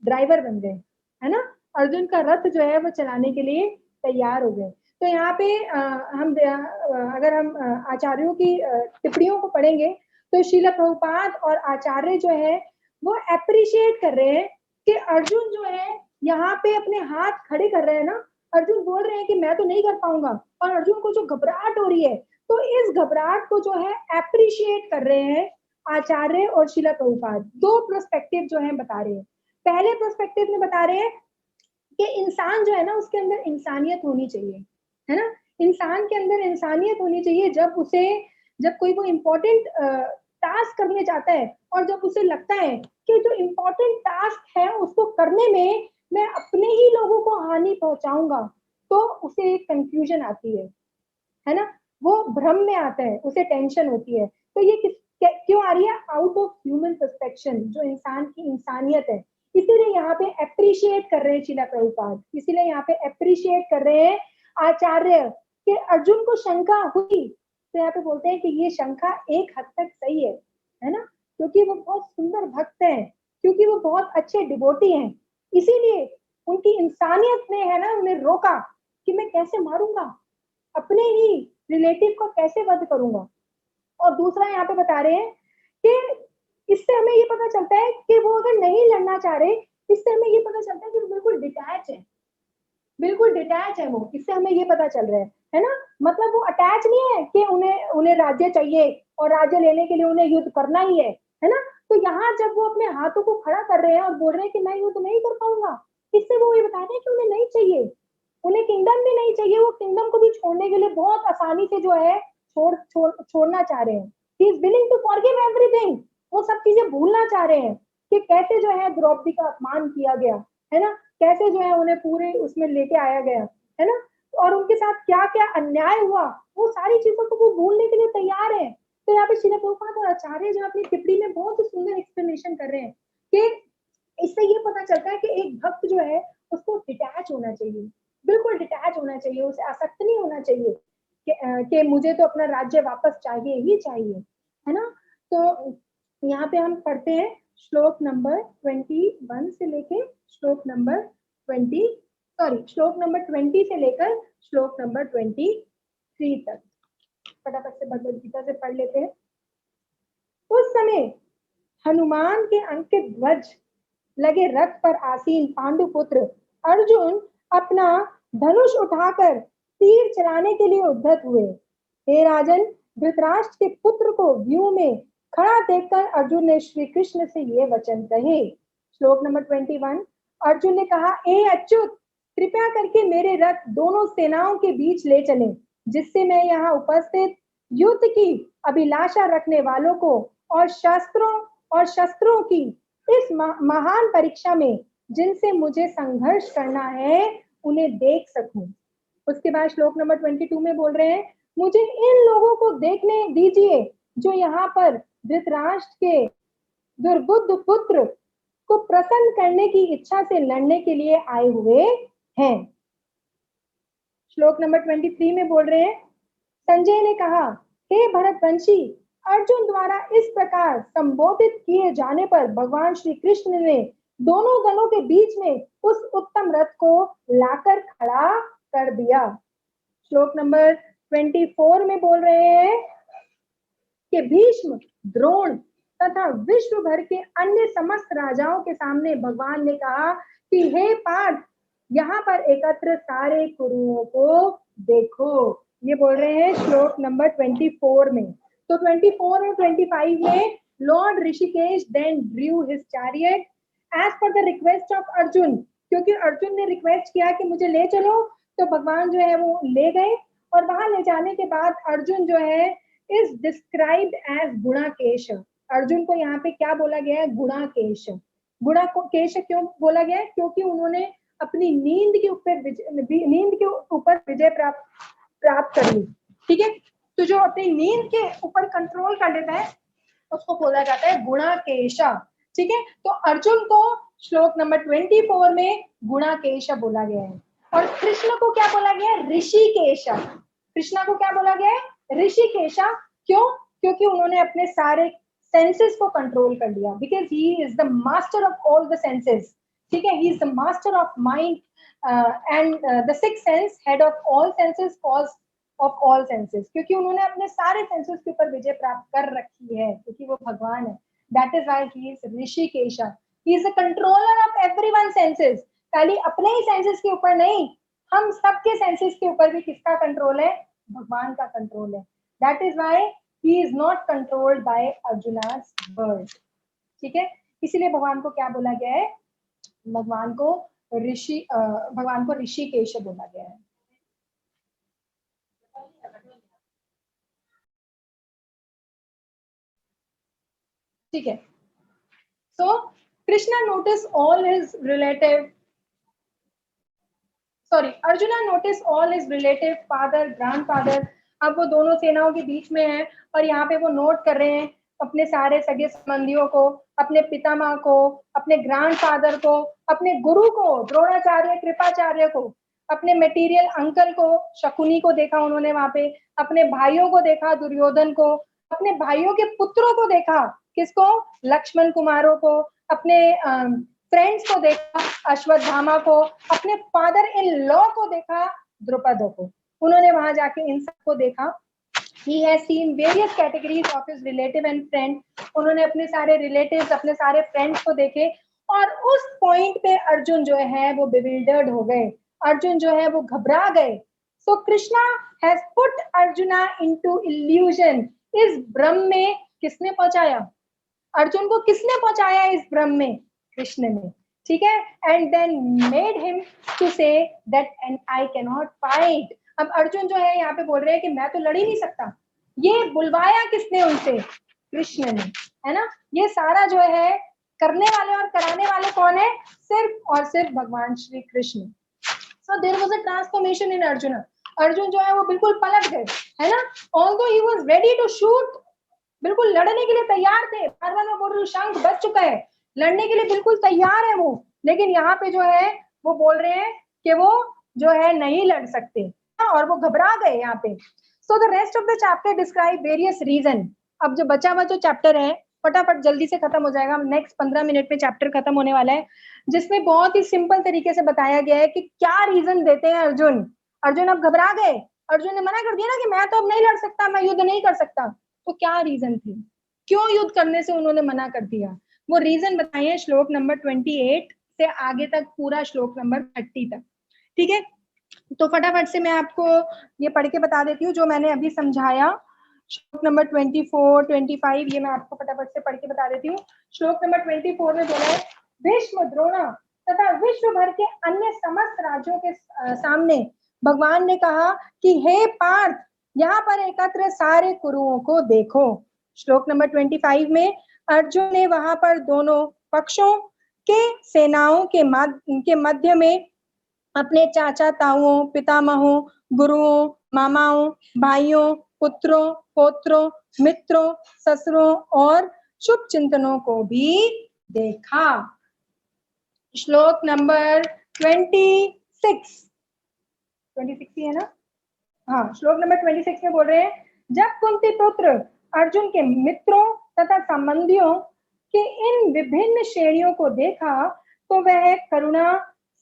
ड्राइवर बन गए, है ना। अर्जुन का रथ जो है वो चलाने के लिए तैयार हो गए। तो यहाँ पे अगर हम आचार्यों की टिप्पणियों को पढ़ेंगे तो श्रील प्रभुपाद और आचार्य जो है वो अप्रिशिएट कर रहे हैं कि अर्जुन जो है यहाँ पे अपने हाथ खड़े कर रहे हैं ना। अर्जुन बोल रहे हैं कि मैं तो नहीं कर पाऊंगा, और अर्जुन को जो घबराहट हो रही है, तो इस घबराहट को जो है अप्रिशिएट कर रहे हैं आचार्य और श्रील प्रभुपाद। दो पर्सपेक्टिव जो है बता रहे हैं। पहले पर्सपेक्टिव में बता रहे हैं कि इंसान जो है ना उसके अंदर इंसानियत होनी चाहिए, है ना। इंसान के अंदर इंसानियत होनी चाहिए जब कोई वो इम्पोर्टेंट टास्क करने जाता है और जब उसे लगता है कि जो इम्पोर्टेंट टास्क है उसको करने में मैं अपने ही लोगों को हानि पहुंचाऊंगा, तो उसे एक कंफ्यूजन आती है ना। वो भ्रम में आता है, उसे टेंशन होती है तो ये क्यों आ रही है? आउट ऑफ ह्यूमन पर्सपेक्शन, जो इंसान की इंसानियत है, इसीलिए यहाँ पे अप्रिशिएट कर रहे हैं श्रीला प्रभुपाद, इसीलिए यहाँ पे अप्रिशिएट कर रहे हैं आचार्य कि अर्जुन को शंका हुई, तो यहाँ पे बोलते हैं कि ये शंका एक हद तक सही है ना, क्योंकि वो बहुत सुंदर भक्त हैं, क्योंकि वो बहुत अच्छे डिवोटी हैं, इसीलिए उनकी इंसानियत ने है ना उन्हें रोका कि मैं कैसे मारूंगा, अपने ही रिलेटिव को कैसे वध करूंगा। और दूसरा यहाँ पे बता रहे हैं कि इससे हमें ये पता चलता है कि वो अगर नहीं लड़ना चाह रहे, इससे हमें ये पता चलता है कि वो बिल्कुल डिटैच है, बिल्कुल डिटैच है वो, इससे हमें ये पता चल रहा है ना। मतलब वो अटैच नहीं है कि उन्हें राज्य चाहिए और राज्य लेने के लिए उन्हें युद्ध करना ही है ना। तो यहाँ जब वो अपने हाथों को खड़ा कर रहे हैं और बोल रहे हैं कि मैं युद्ध नहीं कर पाऊंगा, इससे वो ये बता रहे हैं कि उन्हें नहीं चाहिए, उन्हें किंगडम भी नहीं चाहिए, वो किंगडम को भी छोड़ने के लिए बहुत आसानी से जो है छोड़ना चाह रहे हैं। He is willing to forgive everything, वो सब चीजें भूलना चाह रहे हैं कि कैसे जो है द्रौपदी का अपमान किया गया है ना, कैसे जो है उन्हें पूरे उसमें लेके आया गया है ना, और उनके साथ क्या क्या अन्याय हुआ, वो सारी चीजों को वो भूलने के लिए तैयार है। तो यहाँ पे श्रील प्रभुपाद और आचार्य जो अपनी टिप्पणी में बहुत ही सुंदर एक्सप्लेनेशन कर रहे हैं कि इससे ये पता चलता है कि एक भक्त जो है उसको डिटैच होना चाहिए, बिल्कुल डिटैच होना चाहिए, उसे आसक्त नहीं होना चाहिए कि मुझे तो अपना राज्य वापस चाहिए ही चाहिए, है ना। तो यहाँ पे हम पढ़ते हैं श्लोक नंबर 21 से लेके श्लोक नंबर 20 से लेकर श्लोक नंबर 23 तक फटाफट से भगवद गीता से पढ़ लेते हैं। उस समय हनुमान के अंकित ध्वज लगे रथ पर आसीन पांडुपुत्र अर्जुन अपना धनुष उठाकर तीर चलाने के लिए उद्धत हुए। हे राजन, धृतराष्ट्र के पुत्र को व्यू में खड़ा देखकर अर्जुन ने श्री कृष्ण से ये वचन कहे। श्लोक नंबर 21। अर्जुन ने कहा, ए अच्युत, कृपया करके मेरे रथ दोनों सेनाओं के बीच ले चलें, जिससे मैं यहाँ उपस्थित युद्ध की अभिलाषा रखने वालों को और शस्त्रों की इस महान परीक्षा में जिनसे मुझे संघर्ष करना है उन्हें देख सकूं। उसके बाद श्लोक नंबर 22 में बोल रहे हैं, मुझे इन लोगों को देखने दीजिए जो यहाँ पर धृतराष्ट्र के दुर्बुद्ध पुत्र को प्रसन्न करने की इच्छा से लड़ने के लिए आए हुए हैं। श्लोक नंबर 23 में बोल रहे हैं, संजय ने कहा, हे भरतवंशी, अर्जुन द्वारा इस प्रकार संबोधित किए जाने पर भगवान श्री कृष्ण ने दोनों दलों के बीच में उस उत्तम रथ को लाकर खड़ा कर दिया। श्लोक नंबर 24 में बोल रहे हैं कि भीष्म, द्रोण तथा विश्व भर के अन्य समस्त राजाओं के सामने भगवान ने कहा कि हे पार्थ, यहाँ पर एकत्र सारे कुरुओं को देखो। ये बोल रहे हैं श्लोक नंबर 24 में। तो 24 और 25 में lord Hrishikesh then drew his chariot as per the request of Arjun, क्योंकि अर्जुन ने रिक्वेस्ट किया कि मुझे ले चलो, तो भगवान जो है वो ले गए, और वहां ले जाने के बाद अर्जुन जो है इज डिस्क्राइब्ड एज गुणाकेश। अर्जुन को यहाँ पे क्या बोला गया है? गुणाकेश। गुणाकेश क्यों बोला गया है? क्योंकि उन्होंने अपनी नींद के ऊपर विजय प्राप्त कर ली। ठीक है, तो जो अपनी नींद के ऊपर कंट्रोल कर लेता है उसको बोला जाता है गुणाकेशा। ठीक है, तो अर्जुन को श्लोक नंबर 24 में गुणाकेशा बोला गया है, और कृष्ण को क्या बोला गया है? ऋषिकेशा। कृष्णा को क्या बोला गया है? ऋषिकेशा। क्यों? क्योंकि उन्होंने अपने सारे सेंसेस को कंट्रोल कर लिया, because he is the master of all the senses. ठीक है, ही is the master of mind and the sixth sense, head of all senses, cause of all senses, क्योंकि उन्होंने अपने सारे सेंसेस के ऊपर विजय प्राप्त कर रखी है, क्योंकि वो भगवान है। That is why he is Hrishikesha. He is the controller of everyone senses. खाली अपने ही सेंसेस के ऊपर नहीं, हम सबके सेंसेस के ऊपर भी किसका कंट्रोल है? भगवान का कंट्रोल है। That is why he is not controlled by Arjuna's word। ठीक है, इसीलिए भगवान को क्या बोला गया है? भगवान को ऋषिकेश बोला गया है। ठीक है, so Krishna noticed all his relative Arjuna noticed all his relative, father, grandfather, अब वो दोनों सेनाओं के बीच में है और यहाँ पे वो नोट कर रहे हैं अपने सारे सगे संबंधियों को, अपने पितामह को, अपने ग्रैंडफादर को, अपने गुरु को द्रोणाचार्य कृपाचार्य को, अपने मटेरियल अंकल को शकुनी को देखा उन्होंने वहां पे, अपने भाइयों को देखा दुर्योधन को, अपने भाइयों के पुत्रों को देखा किसको, लक्ष्मण कुमारों को, अपने फ्रेंड्स को देखा अश्वत्थामा को, अपने फादर इन लॉ को देखा द्रुपद को। उन्होंने वहां जाके इन सबको देखा। He has seen various categories of his relative and friend. उन्होंने अपने सारे relatives, अपने सारे friends को देखे और उस point पे अर्जुन जो है वो bewildered हो गए, अर्जुन जो है वो घबरा गए। So Krishna has put Arjuna into illusion. इस भ्रम में किसने पहुंचाया? अर्जुन को किसने पहुंचाया इस भ्रम में? कृष्ण ने, ठीक है। And then made him to say that and I cannot fight. अब अर्जुन जो है यहाँ पे बोल रहे हैं कि मैं तो लड़ ही नहीं सकता। ये बुलवाया किसने उनसे? कृष्ण ने, है ना। ये सारा जो है करने वाले और कराने वाले कौन है? सिर्फ और सिर्फ भगवान Shri Krishna. So there was a transformation in Arjuna. Arjun जो है वो बिल्कुल पलट गए, है ना। Although he was ready to shoot, बिल्कुल लड़ने के लिए तैयार थे, बार बार मैं बोल रही हूँ शंख बज चुका है, लड़ने के लिए बिल्कुल तैयार है वो, लेकिन यहाँ पे जो है वो बोल रहे हैं कि वो जो है नहीं लड़ सकते और वो घबरा गए यहाँ पे। So the rest of the chapter describe various reason. अब जो बचा हुआ जो चैप्टर है फटाफट जल्दी से खत्म हो जाएगा, नेक्स्ट 15 मिनट में चैप्टर खत्म होने वाला है, जिसमें बहुत ही सिंपल तरीके से बताया गया है कि क्या रीजन देते हैं अर्जुन। अर्जुन अब घबरा गए, अर्जुन ने मना कर दिया ना कि मैं तो अब नहीं लड़ सकता, मैं युद्ध नहीं कर सकता। तो क्या रीजन थे, क्यों युद्ध करने से उन्होंने मना कर दिया? वो रीजन बताइए श्लोक नंबर 28 से आगे तक, पूरा श्लोक नंबर 30 तक, ठीक है। तो फटाफट से मैं आपको ये पढ़ के बता देती हूँ जो मैंने अभी समझाया। श्लोक नंबर 24, 25 ये मैं आपको फटाफट से पढ़ के बता देती हूँ। श्लोक नंबर 24 में बोला है, भीष्म, द्रोण तथा विश्व भर के अन्य समस्त राज्यों के सामने भगवान ने कहा कि हे पार्थ, यहाँ पर एकत्र सारे कुरुओं को देखो। श्लोक नंबर 25 में अर्जुन ने वहां पर दोनों पक्षों के सेनाओं के मध्य में अपने चाचा ताऊओं, पितामहों, गुरुओं, मामाओं, भाइयों, पुत्रों, पौत्रों, मित्रों, ससुरों और शुभ चिंतनों को भी देखा। श्लोक नंबर 26 ही है ना? हाँ, श्लोक नंबर 26 में बोल रहे हैं, जब कुंती पुत्र अर्जुन के मित्रों तथा संबंधियों के इन विभिन्न श्रेणियों को देखा तो वह करुणा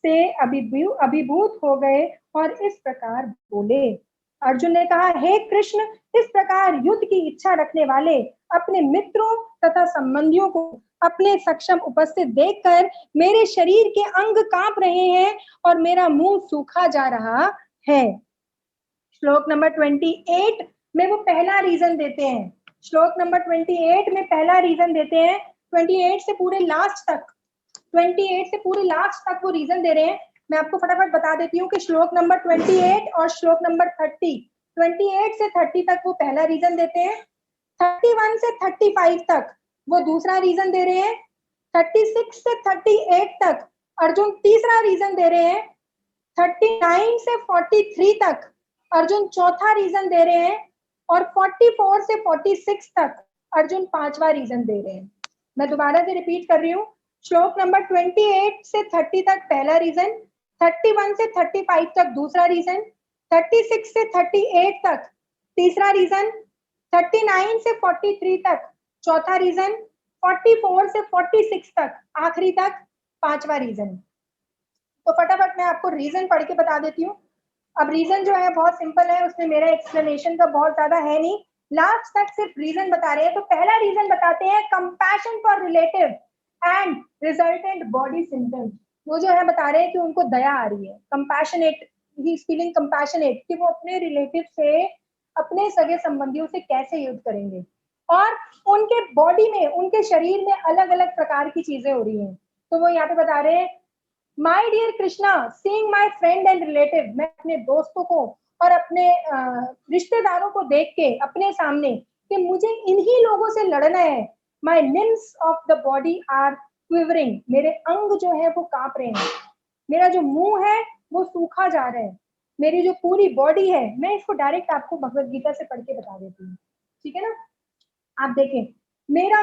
से अभिभूत हो गए और इस प्रकार बोले। अर्जुन ने कहा, हे कृष्ण, इस प्रकार युद्ध की इच्छा रखने वाले अपने मित्रों तथा संबंधियों को अपने सक्षम उपस्थित देखकर मेरे शरीर के अंग कांप रहे हैं और मेरा मुंह सूखा जा रहा है। श्लोक नंबर 28 में वो पहला रीजन देते हैं। श्लोक नंबर 28 में पहला रीजन देते हैं। 28 से पूरे लास्ट तक वो रीजन दे रहे हैं। मैं आपको फटाफट बता देती हूँ कि श्लोक नंबर 28 और श्लोक नंबर 30, 28 से 30 तक वो पहला रीजन देते हैं, 31 से 35 तक वो दूसरा रीजन दे रहे हैं, 36 से 38 तक अर्जुन तीसरा रीजन दे रहे हैं, 39 से 43 तक अर्जुन चौथा रीजन दे रहे हैं और 44 से 46 तक अर्जुन पांचवा रीजन दे रहे हैं। मैं दोबारा से रिपीट कर रही हूँ, श्लोक नंबर 28 से 30 तक पहला रीजन, 31 से 35 तक दूसरा रीजन, 36 से 38 तक तीसरा रीजन, 39 से 43 तक चौथा रीजन, 44 से 46 तक आखिरी तक पांचवा रीजन। तो फटाफट मैं आपको रीजन पढ़ के बता देती हूँ। अब रीजन जो है बहुत सिंपल है, उसमें मेरा एक्सप्लेनेशन का बहुत ज्यादा है नहीं, लास्ट तक सिर्फ रीजन बता रहे हैं। तो पहला रीजन बताते हैं, compassion for relative and resultant body symptoms. वो जो है बता रहे हैं कि उनको दया आ रही है, compassionate, he is feeling compassionate कि वो अपने रिलेटिव से, अपने सगे संबंधियों से कैसे युद्ध करेंगे, और उनके बॉडी में, उनके शरीर में अलग अलग प्रकार की चीजें हो रही हैं। तो वो यहाँ पे बता रहे हैं, my dear Krishna, seeing my friend and relative, मैं अपने दोस्तों को और अपने रिश्तेदारों को देख के अपने सामने कि मुझे इन्हीं लोगों से लड़ना है। My limbs of the body are quivering, मेरे अंग जो है वो कांप रहे हैं, मेरा जो मुंह है वो सूखा जा रहा है, मेरी जो पूरी बॉडी है, मैं इसको डायरेक्ट आपको भगवत गीता से पढ़ के बता देती हूँ, ठीक है ना। आप देखें, मेरा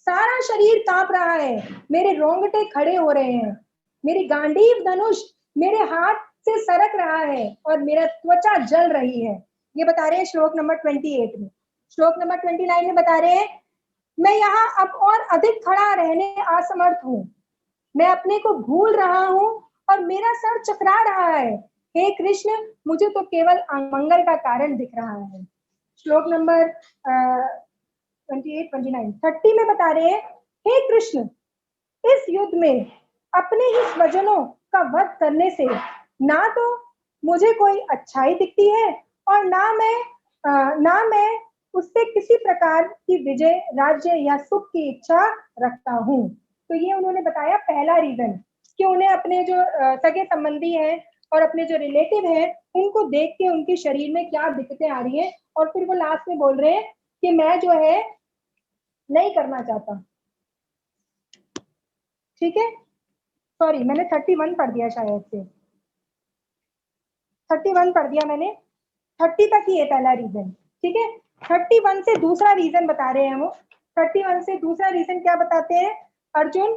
सारा शरीर कांप रहा है, मेरे रोंगटे खड़े हो रहे हैं, मेरी गांडीव धनुष मेरे हाथ से सरक रहा है और मेरा त्वचा जल रही है। ये बता रहे हैं श्लोक नंबर 28 में। श्लोक नंबर 29 में बता रहे हैं, मैं यहाँ अब और अधिक खड़ा रहने असमर्थ हूँ, मैं अपने को भूल रहा हूँ और मेरा सर चकरा रहा है। हे कृष्ण, मुझे तो केवल अमंगल का कारण दिख रहा है। श्लोक नंबर 28, 29, 30 में बता रहे हैं, हे कृष्ण, इस युद्ध में अपने ही स्वजनों का वध करने से ना तो मुझे कोई अच्छाई दिखती है और ना मैं उससे किसी प्रकार की विजय, राज्य या सुख की इच्छा रखता हूँ। तो ये उन्होंने बताया पहला रीजन, कि उन्हें अपने जो सगे संबंधी हैं और अपने जो रिलेटिव हैं उनको देख के उनके शरीर में क्या दिक्कतें आ रही है, और फिर वो लास्ट में बोल रहे हैं कि मैं जो है नहीं करना चाहता। ठीक है, सॉरी मैंने 31 पढ़ दिया, शायद से 31 पढ़ दिया मैंने, 30 तक ही है पहला रीजन। ठीक है, 31 से दूसरा रीजन बता रहे हैं वो। 31 से दूसरा रीजन क्या बताते हैं अर्जुन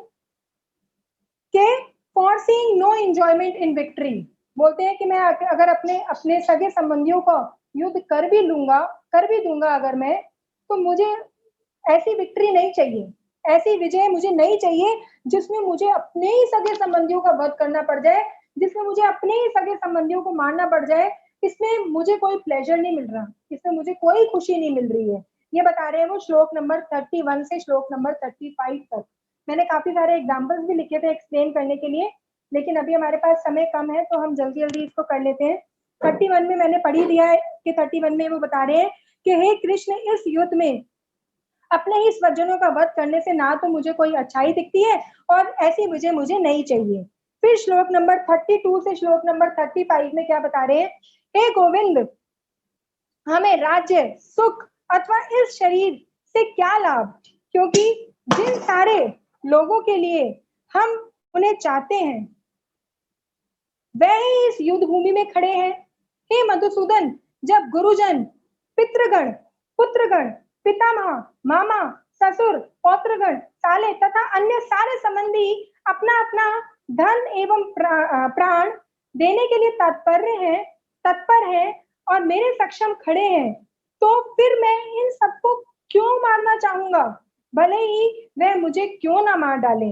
के, for seeing no enjoyment in victory. बोलते हैं कि मैं अगर अपने अपने सगे संबंधियों को युद्ध कर भी दूंगा अगर मैं, तो मुझे ऐसी विक्ट्री नहीं चाहिए, ऐसी विजय मुझे नहीं चाहिए जिसमें मुझे अपने ही सगे संबंधियों का वध करना पड़ जाए, जिसमें मुझे अपने ही सगे संबंधियों को मारना पड़ जाए। इसमें मुझे कोई प्लेजर नहीं मिल रहा, इसमें मुझे कोई खुशी नहीं मिल रही है। ये बता रहे हैं वो श्लोक नंबर 31 से श्लोक नंबर 35 तक। मैंने काफी सारे एग्जाम्पल्स भी लिखे थे एक्सप्लेन करने के लिए, लेकिन अभी हमारे पास समय कम है तो हम जल्दी जल्दी इसको कर लेते हैं। 31 में मैंने पढ़ी दिया है कि 31 में वो बता रहे हैं कि हे कृष्ण, इस युद्ध में अपने ही स्वजनों का वध करने से ना तो मुझे कोई अच्छाई दिखती है और ऐसी विजय मुझे नहीं चाहिए। फिर श्लोक नंबर 32 से श्लोक नंबर 35 में क्या बता रहे हैं, हे गोविंद, हमें राज्य, सुख अथवा इस शरीर से क्या लाभ, क्योंकि जिन सारे लोगों के लिए हम उन्हें चाहते हैं वह ही इस युद्ध भूमि में खड़े हैं। हे मधुसूदन, जब गुरुजन, पितृगण, पुत्रगण, पितामह, मामा, ससुर, पौत्रगण, साले तथा अन्य सारे संबंधी अपना अपना धन एवं प्राण देने के लिए तत्पर हैं और मेरे सक्षम खड़े हैं, तो फिर मैं इन सबको क्यों मारना चाहूंगा, भले ही वह मुझे क्यों ना मार डाले।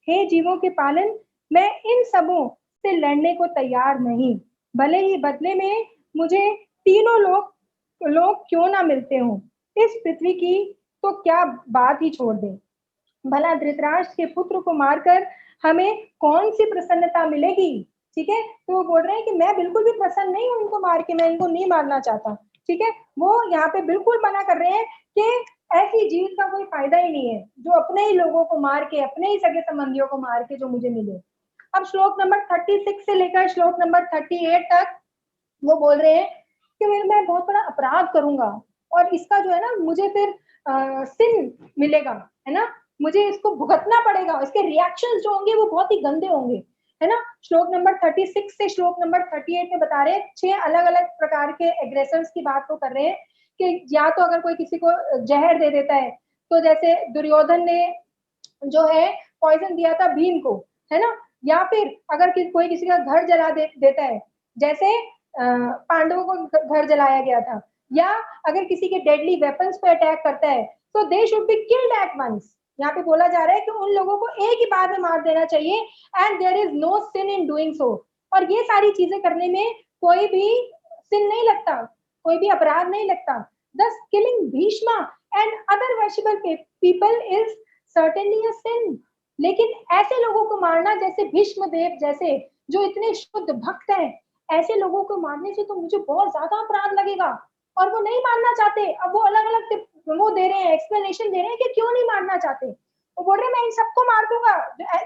हे जीवों के पालन, मैं इन सबों से लड़ने को तैयार नहीं, भले ही बदले में मुझे तीनों लोग क्यों ना मिलते हों। इस पृथ्वी की तो क्या बात ही छोड़ दे, भला धृतराष्ट्र के पुत्र को मारकर हमें कौन सी प्रसन्नता मिलेगी। ठीक है, तो वो बोल रहे हैं कि मैं बिल्कुल भी प्रसन्न नहीं हूं इनको मार के, मैं इनको नहीं मारना चाहता। ठीक है, वो यहाँ पे बिल्कुल मना कर रहे हैं कि ऐसी जीत का कोई फायदा ही नहीं है जो अपने ही लोगों को मार के, अपने ही सगे संबंधियों को मार के जो मुझे मिले। अब श्लोक नंबर 36 से लेकर श्लोक नंबर 38 तक वो बोल रहे हैं कि मैं बहुत बड़ा अपराध करूंगा और इसका जो है ना मुझे फिर सिन मिलेगा, है ना, मुझे इसको भुगतना पड़ेगा, इसके रिएक्शंस जो होंगे वो बहुत ही गंदे होंगे, है ना। श्लोक नंबर 36 से श्लोक नंबर 38 में बता रहे हैं 6 अलग अलग प्रकार के एग्रेसर्स की बात को कर रहे हैं कि या तो अगर कोई किसी को जहर दे देता है, तो जैसे दुर्योधन ने जो है पॉइजन दिया था भीम को, है ना, या फिर अगर कोई किसी का घर जला देता है, जैसे पांडवों को घर जलाया गया था, या अगर किसी के डेडली वेपन्स पे अटैक करता है तो they should be killed at once. यहाँ पे बोला जा रहा है कि उन लोगों को एक ही बार में मार देना चाहिए, and there is no sin in doing so. और ये सारी चीजें करने में कोई भी सिन नहीं लगता, कोई भी अपराध नहीं लगता। Thus killing Bhishma and other worshipable people is certainly a sin. लेकिन ऐसे लोगों को मारना, जैसे भीष्म देव जैसे जो इतने शुद्ध भक्त हैं, ऐसे लोगों को मारने से तो मुझे बहुत ज्यादा अपराध लगेगा, और वो नहीं मारना चाहते। अब वो अलग अलग वो दे रहे हैं, एक्सप्लेनेशन दे रहे हैं कि क्यों नहीं मारना चाहते। वो बोल रहे हैं मैं इन सबको मार दूंगा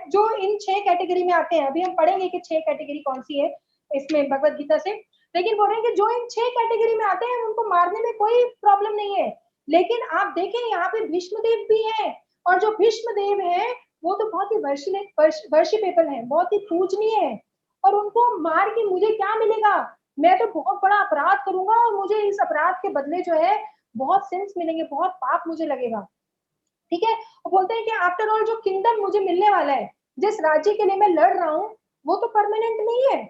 जो इन 6 कैटेगरी में आते हैं। अभी हम पढ़ेंगे कि 6 कैटेगरी कौन सी है इसमें भगवत गीता से, लेकिन बोल रहे हैं कि जो इन 6 कैटेगरी में आते हैं उनको मारने में कोई प्रॉब्लम नहीं है। लेकिन आप देखें यहाँ पे भीष्मदेव भी है, और जो भीष्मदेव है वो तो बहुत ही वर्शिपेबल है, बहुत ही पूजनीय है, और उनको मार के मुझे क्या मिलेगा, मैं तो बहुत बड़ा अपराध करूंगा और मुझे इस अपराध के बदले जो है बहुत सिंस मिलेंगे, बहुत पाप मुझे लगेगा, ठीक है। वो बोलते हैं कि आफ्टर ऑल जो किंगडम मुझे मिलने वाला है, जिस राज्य के लिए मैं लड़ रहा हूँ, वो तो परमानेंट नहीं है,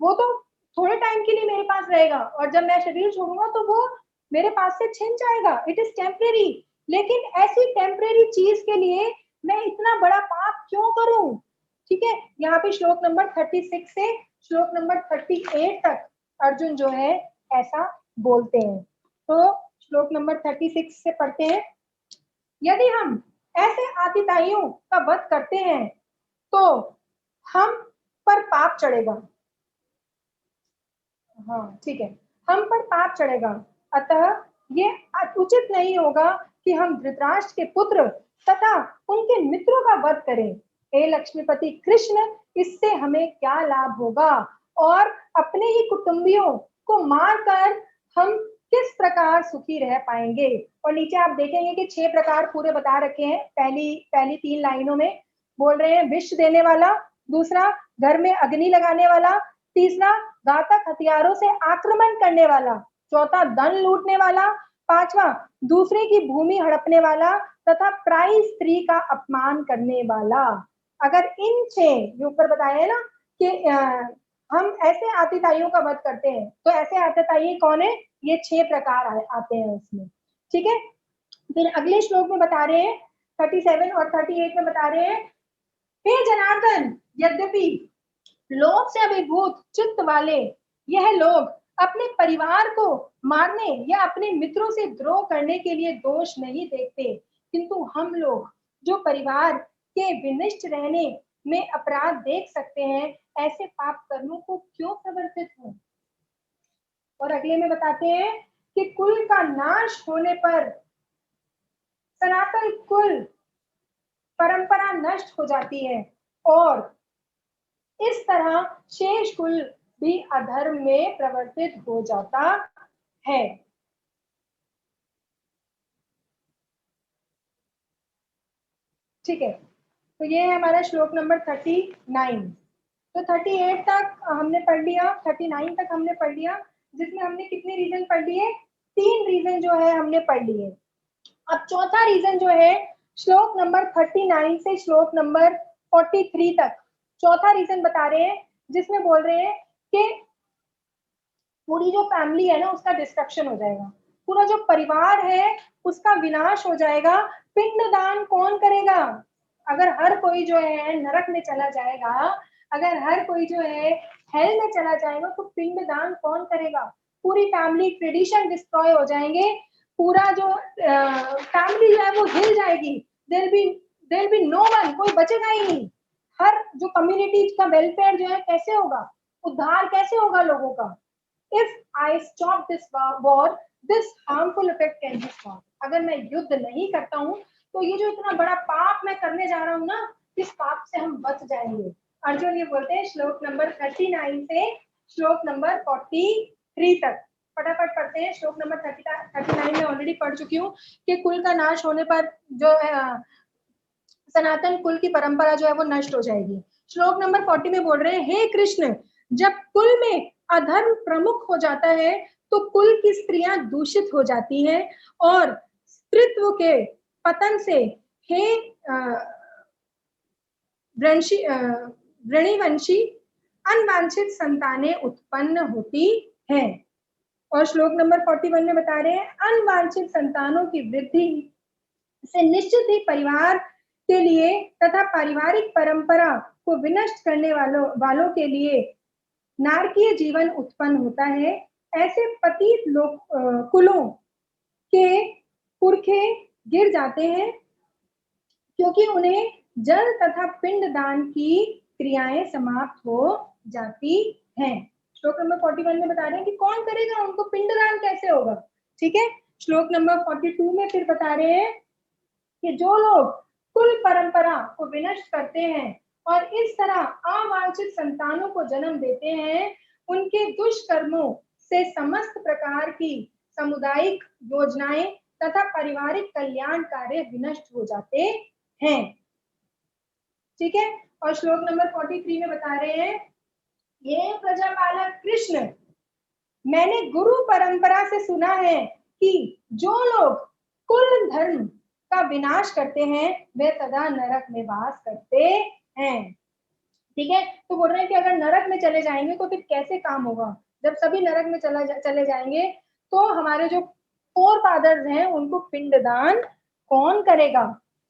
वो तो थोड़े टाइम के लिए मेरे पास रहेगा, और जब मैं शरीर छोड़ूंगा तो वो मेरे पास से छिन जाएगा, इट इज टेम्परेरी। लेकिन ऐसी टेम्परेरी चीज के लिए मैं इतना बड़ा पाप क्यों करूं, ठीक है। यहाँ पे श्लोक नंबर 36 से श्लोक नंबर 38 तक अर्जुन जो है ऐसा बोलते हैं। तो श्लोक नंबर 36 से पढ़ते हैं, यदि हम ऐसे आतिताइयों का वध करते हैं तो हम पर पाप चढ़ेगा, हाँ ठीक है, हम पर पाप चढ़ेगा, अतः ये उचित नहीं होगा कि हम धृतराष्ट्र के पुत्र तथा उनके मित्रों का वध करें। हे लक्ष्मीपति कृष्ण, इससे हमें क्या लाभ होगा और अपने ही कुटुंबियों को मारकर हम किस प्रकार सुखी रह पाएंगे। और नीचे आप देखेंगे कि 6 प्रकार पूरे बता रखे हैं, पहली 3 लाइनों में बोल रहे हैं विष देने वाला, दूसरा घर में अग्नि लगाने वाला, तीसरा घातक हथियारों से आक्रमण करने वाला, चौथा धन लूटने वाला, पांचवा दूसरे की भूमि हड़पने वाला तथा प्रायी स्त्री का अपमान करने वाला। अगर इन 6 जो ऊपर बताया है ना कि हम ऐसे आतिताइयों का वध करते हैं, तो ऐसे आतिताई कौन है, ये 6 प्रकार आते हैं उसमें, ठीक है। फिर अगले श्लोक में बता रहे हैं 37 और 38 में बता रहे हैं, हे जनार्दन, यद्यपि लोभ से अभिभूत चित्त वाले यह लोग अपने परिवार को मारने या अपने मित्रों से द्रोह करने के लिए दोष नहीं देखते, किंतु हम लोग जो परिवार के विनिष्ट रहने में अपराध देख सकते हैं, ऐसे पाप कर्मों को क्यों प्रवर्तित हो। और अगले में बताते हैं कि कुल का नाश होने पर सनातन कुल परंपरा नष्ट हो जाती है और इस तरह शेष कुल भी अधर्म में प्रवर्तित हो जाता है। ठीक है, तो ये है हमारा श्लोक नंबर 39। तो 38 तक हमने पढ़ लिया, 39 तक हमने पढ़ लिया, जिसमें हमने कितने रीजन पढ़ लिए, 3 रीजन जो है हमने पढ़ लिए। अब चौथा रीजन जो है श्लोक नंबर 39 से श्लोक नंबर 43 तक चौथा रीजन बता रहे हैं, जिसमें बोल रहे हैं कि पूरी जो फैमिली है ना उसका डिस्ट्रक्शन हो जाएगा, पूरा जो परिवार है उसका विनाश हो जाएगा। पिंडदान कौन करेगा, अगर हर कोई जो है नरक में चला जाएगा, अगर हर कोई जो है हेल में चला जाएगा, तो पिंडदान कौन करेगा। पूरी फैमिली ट्रेडिशन डिस्ट्रॉय हो जाएंगे, पूरा जो फैमिली जो है वो हिल जाएगी, देयर बी नो वन, कोई बचेगा ही नहीं। हर जो कम्युनिटी का वेलफेयर जो है कैसे होगा, उद्धार कैसे होगा लोगों का। If I stop this war, this harmful effect can be stopped. अगर मैं युद्ध नहीं करता हूँ तो ये जो इतना बड़ा पाप मैं करने जा रहा हूँ ना, इस पाप से हम बच जाएंगे। अर्जुन ये बोलते हैं श्लोक नंबर 39 से श्लोक नंबर 43 तक। फटाफट पढ़ते हैं। श्लोक नंबर 39 में ऑलरेडी पढ़ चुकी हूँ कि कुल का नाश होने पर जो है सनातन कुल की परंपरा जो है वो नष्ट हो जाएगी। श्लोक नंबर 40 में बोल रहे हैं, हे कृष्ण, जब कुल में अधर्म प्रमुख हो जाता है तो कुल की स्त्रियां दूषित हो जाती हैं और स्त्रीत्व के पतन से हे वृणिवंशी अनवांछित संतानें उत्पन्न होती हैं। और श्लोक नंबर 41 में बता रहे हैं, अनवांछित संतानों की वृद्धि से निश्चित ही परिवार के लिए तथा पारिवारिक परंपरा को विनष्ट करने वालों के लिए नारकीय जीवन उत्पन्न होता है। ऐसे पतित लोग कुलों के पुरखे गिर जाते हैं क्योंकि उन्हें जल तथा पिंड दान की क्रियाएं समाप्त हो जाती हैं। श्लोक नंबर 41 में बता रहे हैं कि कौन करेगा, उनको पिंडदान कैसे होगा। ठीक है, श्लोक नंबर 42 में फिर बता रहे हैं कि जो लोग कुल परंपरा को विनष्ट करते हैं और इस तरह अवांछित संतानों को जन्म देते हैं, उनके दुष्कर्मों से समस्त प्रकार की सामुदायिक योजनाएं तथा पारिवारिक कल्याण कार्य विनष्ट हो जाते हैं। ठीक है, और श्लोक नंबर 43 में बता रहे हैं, ये प्रजापालक कृष्ण, मैंने गुरु परंपरा से सुना है कि जो लोग कुल धर्म का विनाश करते हैं वे सदा नरक में वास करते हैं। ठीक है, तो बोल रहे हैं कि अगर नरक में चले जाएंगे तो फिर कैसे काम होगा। जब सभी नरक में चले जाएंगे तो हमारे जो फोर फादर्स हैं उनको पिंडदान कौन करेगा।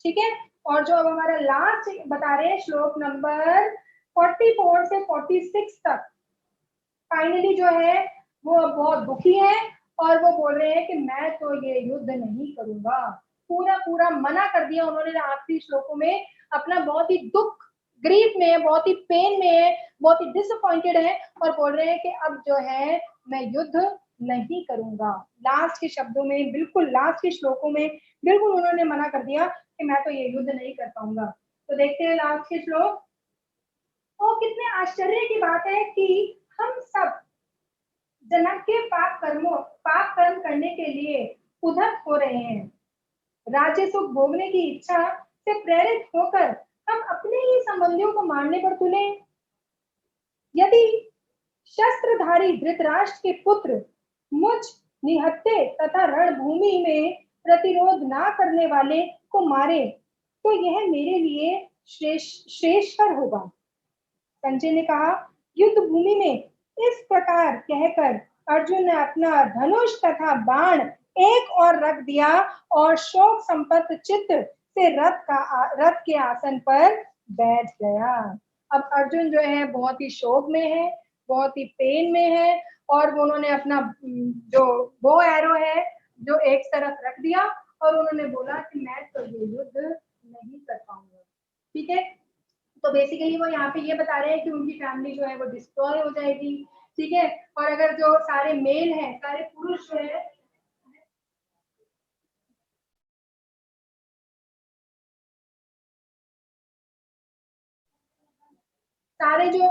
ठीक है, और जो अब हमारा लास्ट बता रहे हैं श्लोक नंबर 44 से 46 तक, फाइनली जो है वो अब बहुत दुखी है और वो बोल रहे हैं कि मैं तो ये युद्ध नहीं करूंगा। पूरा पूरा मना कर दिया उन्होंने आखिरी श्लोकों में। अपना बहुत ही दुख, ग्रीफ में है, बहुत ही पेन में है, बहुत ही डिसअपॉइंटेड है और बोल रहे हैं कि अब जो है मैं युद्ध नहीं करूंगा। लास्ट के शब्दों में, बिल्कुल लास्ट के श्लोकों में बिल्कुल उन्होंने मना कर दिया कि मैं तो ये युद्ध नहीं कर पाऊंगा। तो देखते हैं लास्ट के श्लोक। तो कितने आश्चर्य की बात है कि हम सब जनक के पाप कर्म करने के लिए उद्धत हो रहे हैं। राज्य सुख भोगने की इच्छा से प्रेरित होकर हम अपने ही संबंधियों को मारने पर तुले। यदि शस्त्रधारी धृतराष्ट्र के पुत्र मुझ निहत्थे तथा रणभूमि में प्रतिरोध ना करने वाले को मारे तो यह मेरे लिए श्रेष्ठकर होगा। संजय ने कहा, युद्ध भूमि में इस प्रकार कहकर अर्जुन ने अपना धनुष तथा बाण एक और रख दिया और शोक संपन्न चित्त से रथ के आसन पर बैठ गया। अब अर्जुन जो है बहुत ही शोक में है, बहुत ही पेन में है और उन्होंने अपना जो बो एरो है जो एक तरफ रख दिया और उन्होंने बोला कि मैं तो ये युद्ध नहीं कर पाऊंगा। ठीक है, तो बेसिकली वो यहाँ पे ये बता रहे हैं कि उनकी फैमिली जो है वो डिस्ट्रॉय हो जाएगी। ठीक है, और अगर जो सारे मेल हैं, सारे पुरुष जो है सारे जो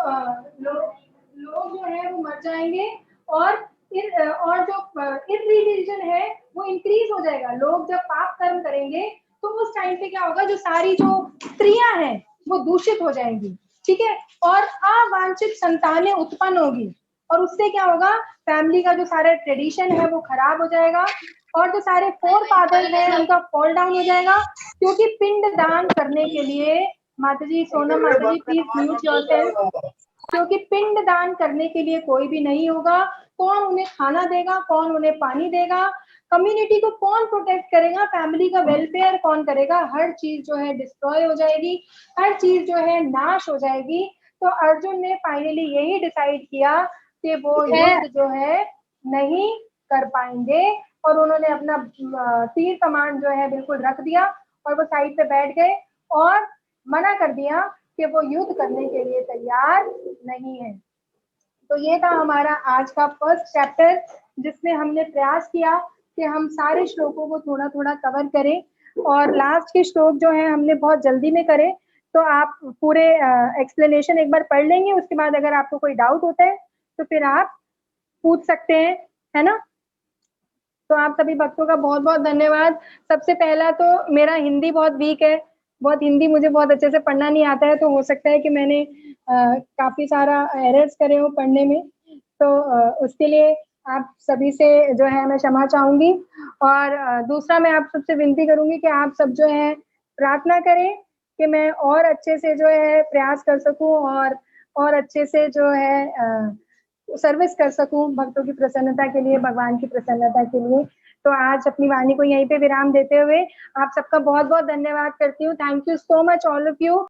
लोग जो है वो मर जाएंगे और जो इरिलीजन है वो इंक्रीज हो जाएगा। लोग जब पाप कर्म करेंगे तो उस टाइम पे क्या होगा, जो सारी जो स्त्रियां हैं वो दूषित हो जाएंगी। ठीक है, और अवांछित संतानें उत्पन्न होगी और उससे क्या होगा, फैमिली का जो सारा ट्रेडिशन है वो खराब हो जाएगा और जो सारे फोर फादर्स हैं उनका फॉल डाउन हो जाएगा। क्योंकि पिंड दान करने के लिए, माताजी सोनम माताजी प्लीज म्यूट योरसेल्फ, क्योंकि पिंड दान करने के लिए कोई भी नहीं होगा। कौन उन्हें खाना देगा, कौन उन्हें पानी देगा, कम्युनिटी को कौन प्रोटेक्ट करेगा, फैमिली का वेलफेयर कौन करेगा। हर चीज जो है डिस्ट्रॉय हो जाएगी, हर चीज जो है नाश हो जाएगी। तो अर्जुन ने फाइनली यही डिसाइड किया कि वो युद्ध जो है नहीं कर पाएंगे और उन्होंने अपना तीर कमान जो है बिल्कुल रख दिया और वो साइड पे बैठ गए और मना कर दिया कि वो युद्ध करने के लिए तैयार नहीं है। तो ये था हमारा आज का फर्स्ट चैप्टर, जिसमें हमने प्रयास किया कि हम सारे श्लोकों को थोड़ा थोड़ा कवर करें और लास्ट के श्लोक जो है हमने बहुत जल्दी में करे। तो आप पूरे एक्सप्लेनेशन एक बार पढ़ लेंगे, उसके बाद अगर आपको कोई डाउट होता है तो फिर आप पूछ सकते हैं, है ना। तो आप सभी भक्तों का बहुत बहुत धन्यवाद। सबसे पहला तो मेरा हिंदी बहुत वीक है, हिंदी मुझे बहुत अच्छे से पढ़ना नहीं आता है, तो हो सकता है कि मैंने काफी सारा एरर्स करे हो पढ़ने में, तो उसके लिए आप सभी से जो है मैं क्षमा चाहूंगी। और दूसरा मैं आप सबसे विनती करूंगी कि आप सब जो है प्रार्थना करें कि मैं और अच्छे से जो है प्रयास कर सकूं और अच्छे से जो है सर्विस कर सकूं भक्तों की प्रसन्नता के लिए, भगवान की प्रसन्नता के लिए। तो आज अपनी वाणी को यहीं पे विराम देते हुए आप सबका बहुत बहुत धन्यवाद करती हूँ। Thank you so much all of you.